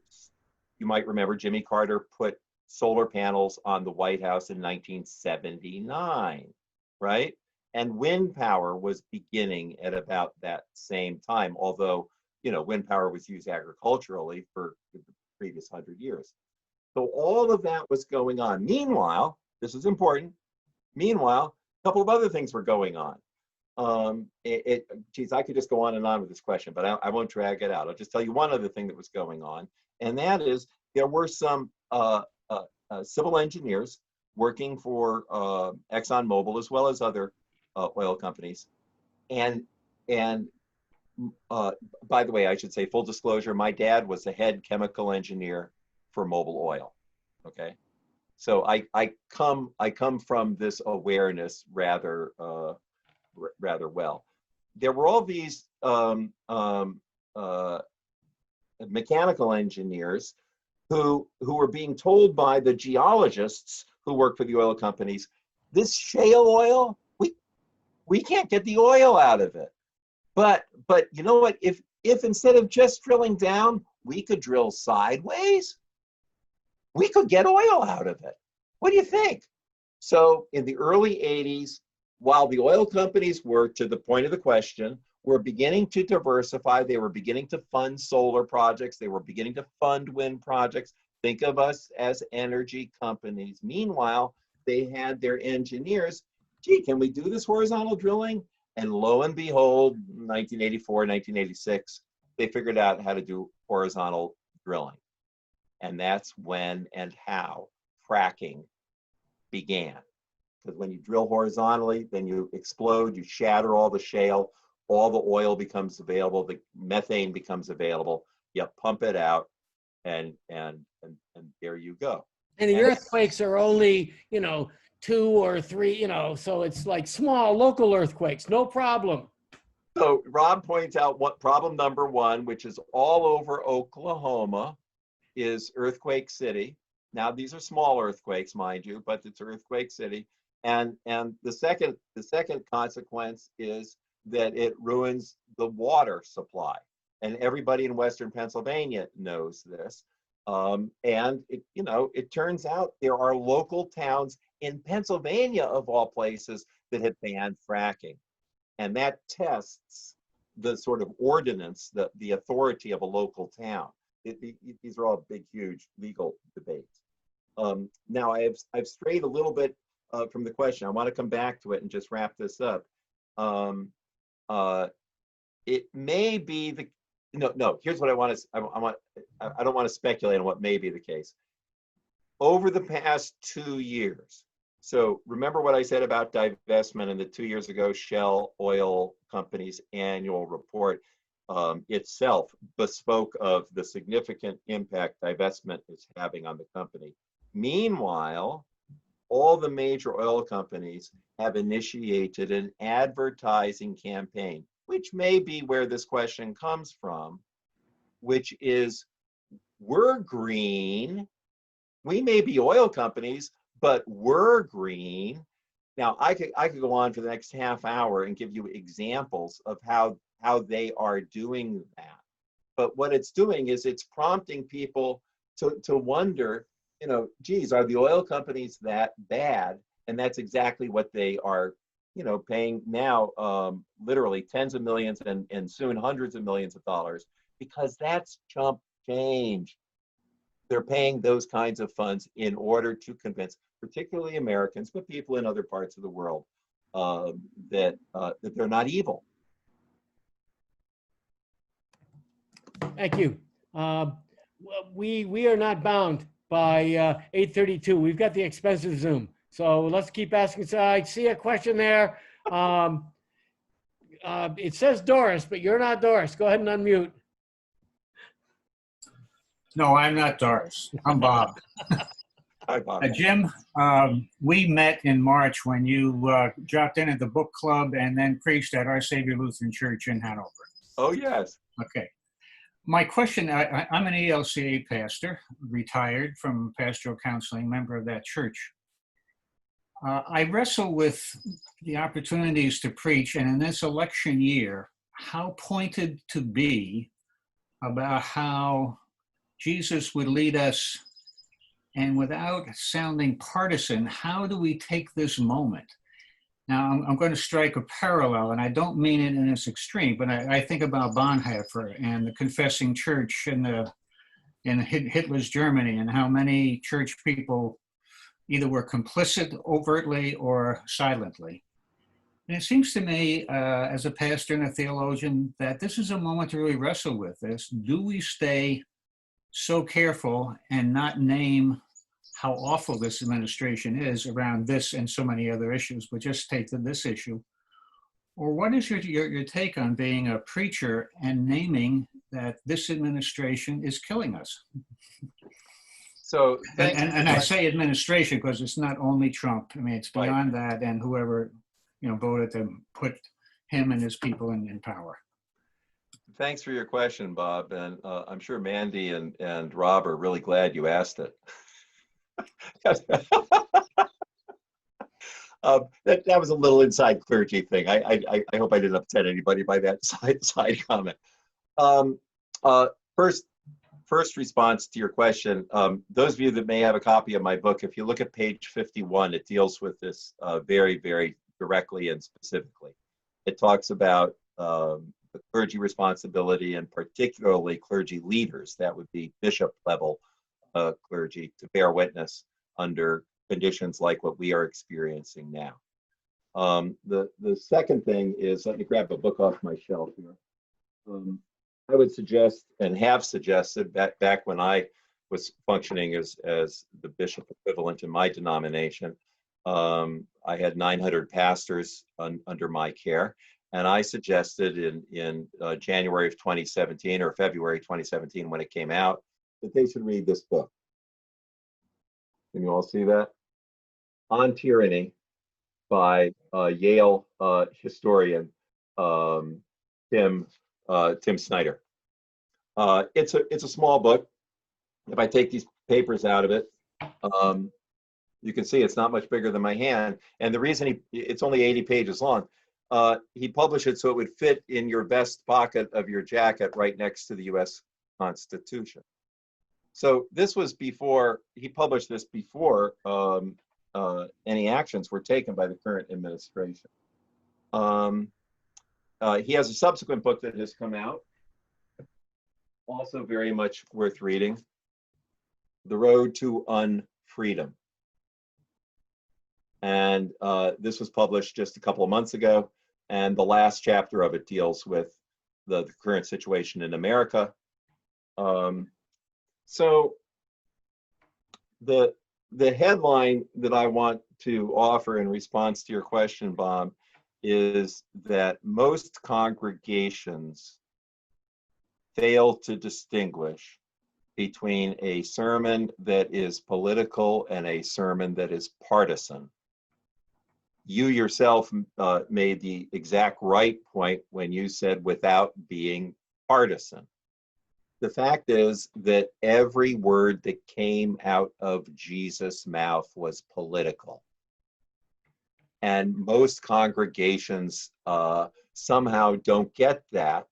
you might remember Jimmy Carter put solar panels on the White House in 1979, right? And wind power was beginning at about that same time, although, you know, wind power was used agriculturally for the previous 100 years. So all of that was going on. Meanwhile, this is important, meanwhile, a couple of other things were going on. Geez, I could just go on and on with this question, but I won't drag it out. I'll just tell you one other thing that was going on, and that is there were some civil engineers working for ExxonMobil as well as other oil companies. And by the way, I should say, full disclosure, my dad was the head chemical engineer for Mobil Oil, okay? So I come from this awareness rather well. There were all these mechanical engineers who were being told by the geologists who work for the oil companies, this shale oil, we can't get the oil out of it. But you know what? If instead of just drilling down, we could drill sideways, we could get oil out of it. What do you think? So in the early 80s, while the oil companies were, to the point of the question, were beginning to diversify, they were beginning to fund solar projects, they were beginning to fund wind projects. Think of us as energy companies. Meanwhile, they had their engineers, gee, can we do this horizontal drilling? And lo and behold, 1984, 1986, they figured out how to do horizontal drilling. And that's when and how fracking began. Because when you drill horizontally, then you explode, you shatter all the shale, all the oil becomes available, the methane becomes available, you pump it out, and there you go. And the earthquakes are only, 2 or 3, so it's like small local earthquakes, no problem. So Rob points out what problem number 1, which is all over Oklahoma, is Earthquake City. Now these are small earthquakes, mind you, but it's Earthquake City. And the second consequence is that it ruins the water supply. And everybody in Western Pennsylvania knows this. And it turns out there are local towns in Pennsylvania, of all places, that have banned fracking. And that tests the sort of ordinance, the authority of a local town. These are all big, huge legal debates. Now, I've strayed a little bit from the question. I want to come back to it and just wrap this up. It may be the no. Here's what I want to. I don't want to speculate on what may be the case. Over the past 2 years. So remember what I said about divestment in the 2 years ago Shell Oil Company's annual report itself bespoke of the significant impact divestment is having on the company. Meanwhile, all the major oil companies have initiated an advertising campaign, which may be where this question comes from, which is, we're green. We may be oil companies, but we're green. Now, I could go on for the next half hour and give you examples of how they are doing that. But what it's doing is it's prompting people to wonder, geez, are the oil companies that bad? And that's exactly what they are, paying now, literally tens of millions and soon hundreds of millions of dollars, because that's chump change. They're paying those kinds of funds in order to convince, particularly Americans, but people in other parts of the world, that they're not evil. Thank you. We are not bound by 8:32. We've got the expensive Zoom, so let's keep asking. So I see a question there. It says Doris, but you're not Doris. Go ahead and unmute. No, I'm not Doris. I'm Bob. Hi, Bob. Jim, we met in March when you dropped in at the book club and then preached at Our Savior Lutheran Church in Hanover. Oh, yes. Okay. My question, I'm an ELCA pastor, retired from pastoral counseling, member of that church. I wrestle with the opportunities to preach, and in this election year, how pointed to be about how Jesus would lead us, and without sounding partisan, how do we take this moment? Now, I'm going to strike a parallel, and I don't mean it in its extreme, but I think about Bonhoeffer and the confessing church in Hitler's Germany, and how many church people either were complicit overtly or silently. And it seems to me, as a pastor and a theologian, that this is a moment to really wrestle with this. Do we stay so careful and not name how awful this administration is around this and so many other issues, but just take this issue? Or what is your take on being a preacher and naming that this administration is killing us? So, and I say administration because it's not only Trump. I mean, it's beyond that, and whoever voted to put him and his people in power. Thanks for your question, Bob. And I'm sure Mandy and Rob are really glad you asked it. That was a little inside clergy thing. I hope I didn't upset anybody by that side comment. First response to your question, those of you that may have a copy of my book, if you look at page 51, it deals with this very, very directly and specifically. It talks about the clergy responsibility, and particularly clergy leaders, that would be bishop level clergy, to bear witness under conditions like what we are experiencing now. The second thing is, let me grab a book off my shelf here. I would suggest, and have suggested, back when I was functioning as the bishop equivalent in my denomination, I had 900 pastors under my care. And I suggested in January of 2017 or February 2017, when it came out, that they should read this book. Can you all see that? On Tyranny, by Yale historian Tim Snyder. It's a small book. If I take these papers out of it, you can see it's not much bigger than my hand. And the reason it's only 80 pages long. He published it so it would fit in your vest pocket of your jacket right next to the U.S. Constitution. So this was before, he published this before any actions were taken by the current administration. he has a subsequent book that has come out, also very much worth reading, The Road to Unfreedom. And this was published just a couple of months ago. And the last chapter of it deals with the current situation in America. So the headline that I want to offer in response to your question, Bob, is that most congregations fail to distinguish between a sermon that is political and a sermon that is partisan. You yourself made the exact right point when you said without being partisan. The fact is that every word that came out of Jesus' mouth was political. And most congregations somehow don't get that.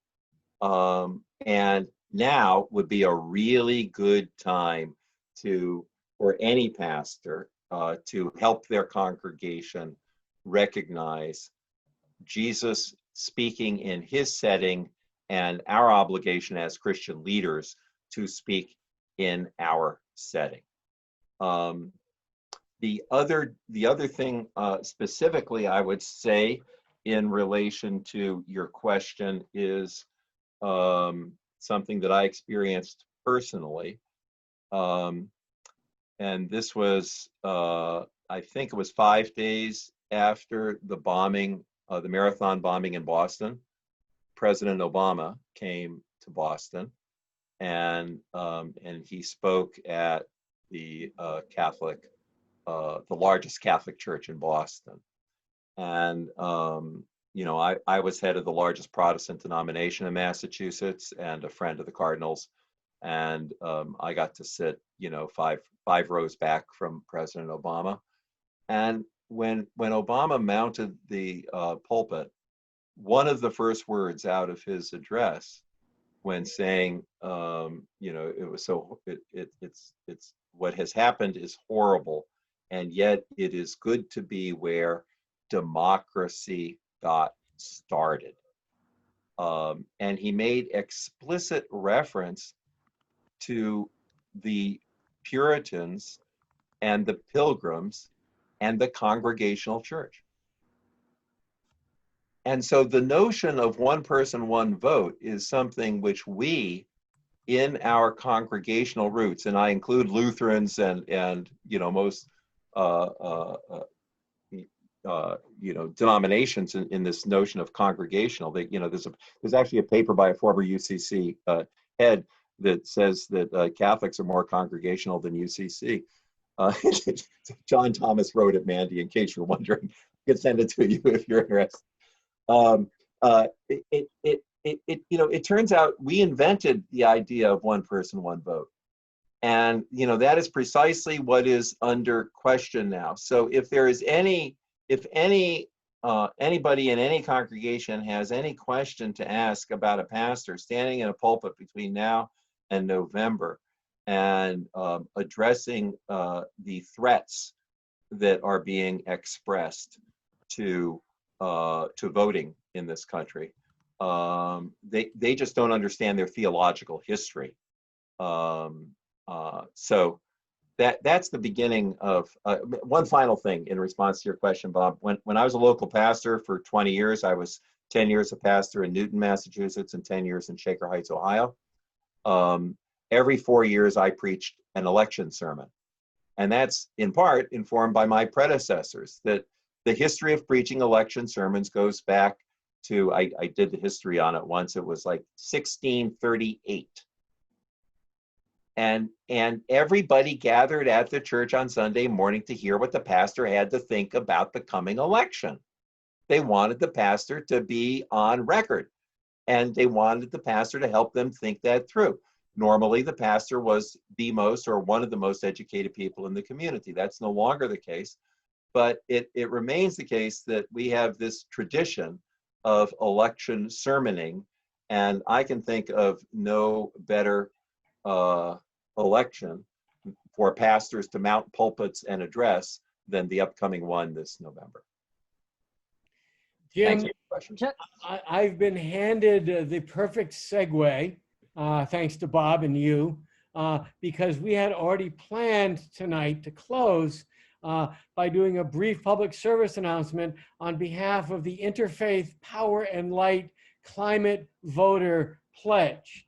And now would be a really good time for any pastor to help their congregation recognize Jesus speaking in his setting and our obligation as Christian leaders to speak in our setting. The other thing specifically I would say in relation to your question is something that I experienced personally. And this was, I think it was 5 days after the bombing, the marathon bombing in Boston. President Obama came to Boston, and he spoke at the the largest Catholic church in Boston. And you know, I was head of the largest Protestant denomination in Massachusetts and a friend of the Cardinals, and I got to sit, you know, five rows back from President Obama. And when Obama mounted the pulpit, one of the first words out of his address, when saying, you know, it was it's what has happened is horrible, and yet it is good to be where democracy got started. And he made explicit reference to the Puritans and the Pilgrims and the Congregational Church. And so the notion of one person, one vote is something which we, in our congregational roots, and I include Lutherans and you know, most you know, denominations in this notion of congregational. That, you know, there's actually a paper by a former UCC head that says that Catholics are more congregational than UCC. John Thomas wrote it, Mandy, in case you're wondering. I can send it to you if you're interested. You know, it turns out we invented the idea of one person, one vote. And, you know, that is precisely what is under question now. So if there is anybody in any congregation has any question to ask about a pastor standing in a pulpit between now and November and addressing the threats that are being expressed to voting in this country, they just don't understand their theological history. So that's the beginning of one final thing in response to your question, Bob. When I was a local pastor for 20 years, I was 10 years a pastor in Newton, Massachusetts, and 10 years in Shaker Heights, Ohio. Every 4 years, I preached an election sermon. And that's in part informed by my predecessors, that the history of preaching election sermons goes back to, I did the history on it once, it was like 1638. And everybody gathered at the church on Sunday morning to hear what the pastor had to think about the coming election. They wanted the pastor to be on record, and they wanted the pastor to help them think that through. Normally, the pastor was the most or one of the most educated people in the community. That's no longer the case, but it remains the case that we have this tradition of election sermoning, and I can think of no better election for pastors to mount pulpits and address than the upcoming one this November. Jim, Questions? I've been handed the perfect segue, thanks to Bob and you, because we had already planned tonight to close by doing a brief public service announcement on behalf of the Interfaith Power and Light Climate Voter Pledge.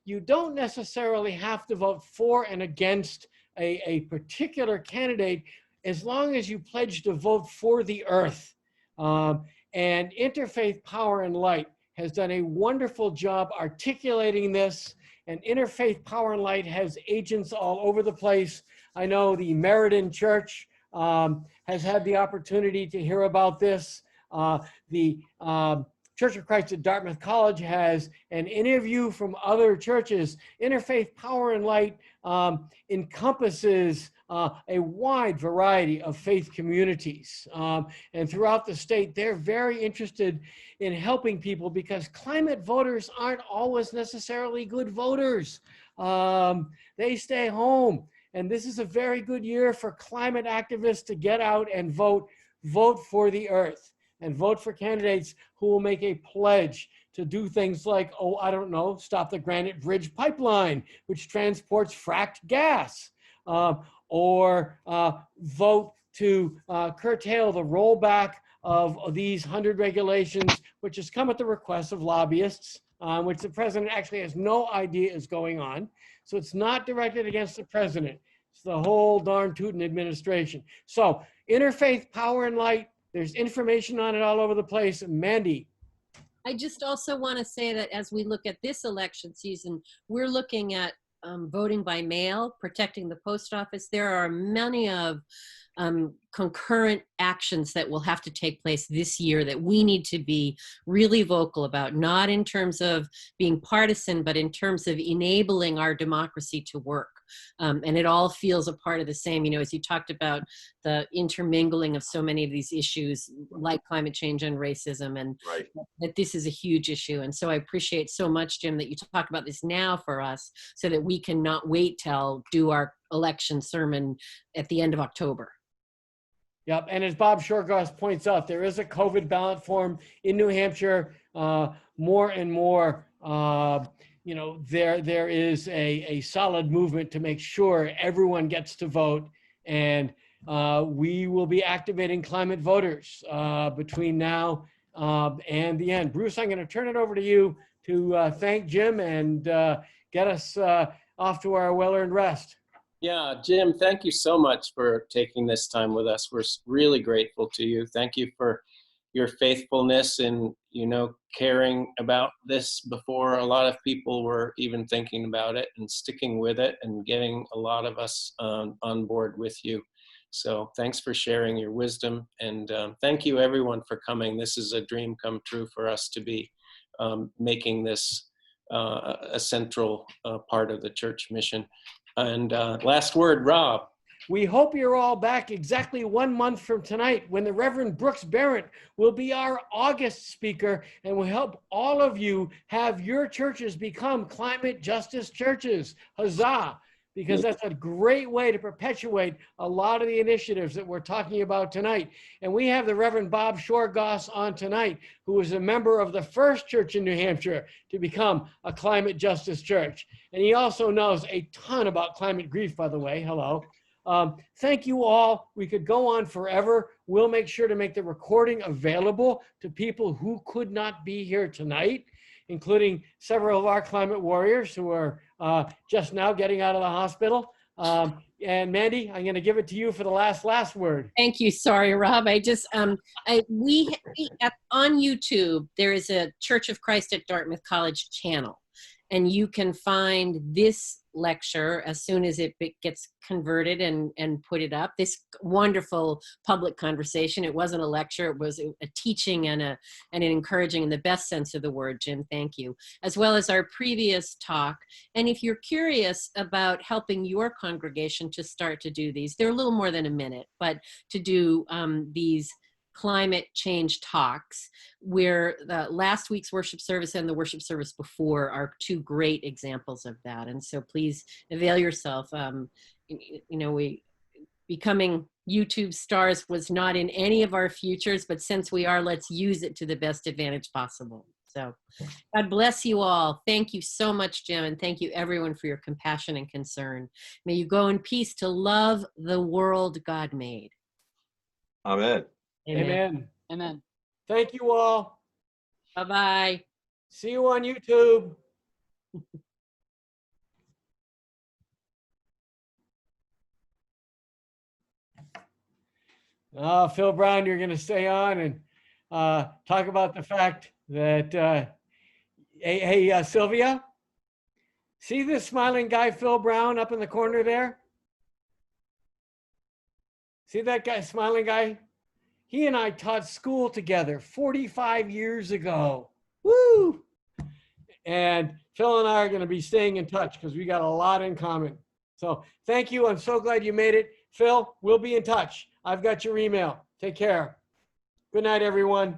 You don't necessarily have to vote for and against a particular candidate as long as you pledge to vote for the earth. And Interfaith Power and Light has done a wonderful job articulating this, and Interfaith Power and Light has agents all over the place. I know the Meriden Church has had the opportunity to hear about this. The Church of Christ at Dartmouth College has an interview from other churches. Interfaith Power and Light encompasses a wide variety of faith communities. And throughout the state, they're very interested in helping people because climate voters aren't always necessarily good voters. They stay home. And this is a very good year for climate activists to get out and vote for the earth, and vote for candidates who will make a pledge to do things like, oh, I don't know, stop the Granite Bridge pipeline, which transports fracked gas, or vote to curtail the rollback of these 100 regulations, which has come at the request of lobbyists, which the president actually has no idea is going on. So it's not directed against the president. It's the whole darn tootin' administration. So Interfaith Power and Light, there's information on it all over the place. Mandy. I just also want to say that as we look at this election season, we're looking at voting by mail, protecting the post office. There are many of concurrent actions that will have to take place this year that we need to be really vocal about, not in terms of being partisan, but in terms of enabling our democracy to work. And it all feels a part of the same, you know, as you talked about the intermingling of so many of these issues like climate change and racism, and Right. that this is a huge issue. And so I appreciate so much, Jim, that you talk about this now for us so that we can not wait till do our election sermon at the end of October. Yep, and as Bob Shorgoss points out, there is a COVID ballot form in New Hampshire. More and more, you know, there is a solid movement to make sure everyone gets to vote, and we will be activating climate voters between now and the end. Bruce, I'm going to turn it over to you to thank Jim and get us off to our well-earned rest. Yeah, Jim, thank you so much for taking this time with us. We're really grateful to you. Thank you for your faithfulness in, you know, caring about this before a lot of people were even thinking about it, and sticking with it and getting a lot of us on board with you. So thanks for sharing your wisdom, and thank you everyone for coming. This is a dream come true for us to be making this a central part of the church mission. And last word, Rob. We hope you're all back exactly 1 month from tonight when the Reverend Brooks Barrett will be our August speaker, and will help all of you have your churches become climate justice churches. Huzzah! Because that's a great way to perpetuate a lot of the initiatives that we're talking about tonight. And we have the Reverend Bob Shorgoss on tonight, who is a member of the first church in New Hampshire to become a climate justice church. And he also knows a ton about climate grief, by the way. Hello. Thank you all. We could go on forever. We'll make sure to make the recording available to people who could not be here tonight, including several of our climate warriors who are just now getting out of the hospital. And Mandy, I'm going to give it to you for the last word. Thank you. Sorry, Rob. I just, on YouTube, there is a Church of Christ at Dartmouth College channel, and you can find this lecture as soon as it gets converted and put it up. This wonderful public conversation. It wasn't a lecture, it was a teaching and an encouraging in the best sense of the word, Jim. Thank you. As well as our previous talk. And if you're curious about helping your congregation to start to do these, they're a little more than a minute, but to do these climate change talks, where the last week's worship service and the worship service before are two great examples of that. And so please avail yourself. You know, becoming YouTube stars was not in any of our futures, but since we are, let's use it to the best advantage possible. So God bless you all. Thank you so much, Jim, and thank you everyone for your compassion and concern. May you go in peace to love the world God made. Amen. Amen. Amen. Thank you all. Bye-bye. See you on YouTube. Phil Brown, you're going to stay on and talk about the fact that, hey, Sylvia, see this smiling guy, Phil Brown, up in the corner there? See that guy, smiling guy? He and I taught school together 45 years ago. Woo! And Phil and I are going to be staying in touch because we got a lot in common. So thank you. I'm so glad you made it. Phil, we'll be in touch. I've got your email. Take care. Good night, everyone.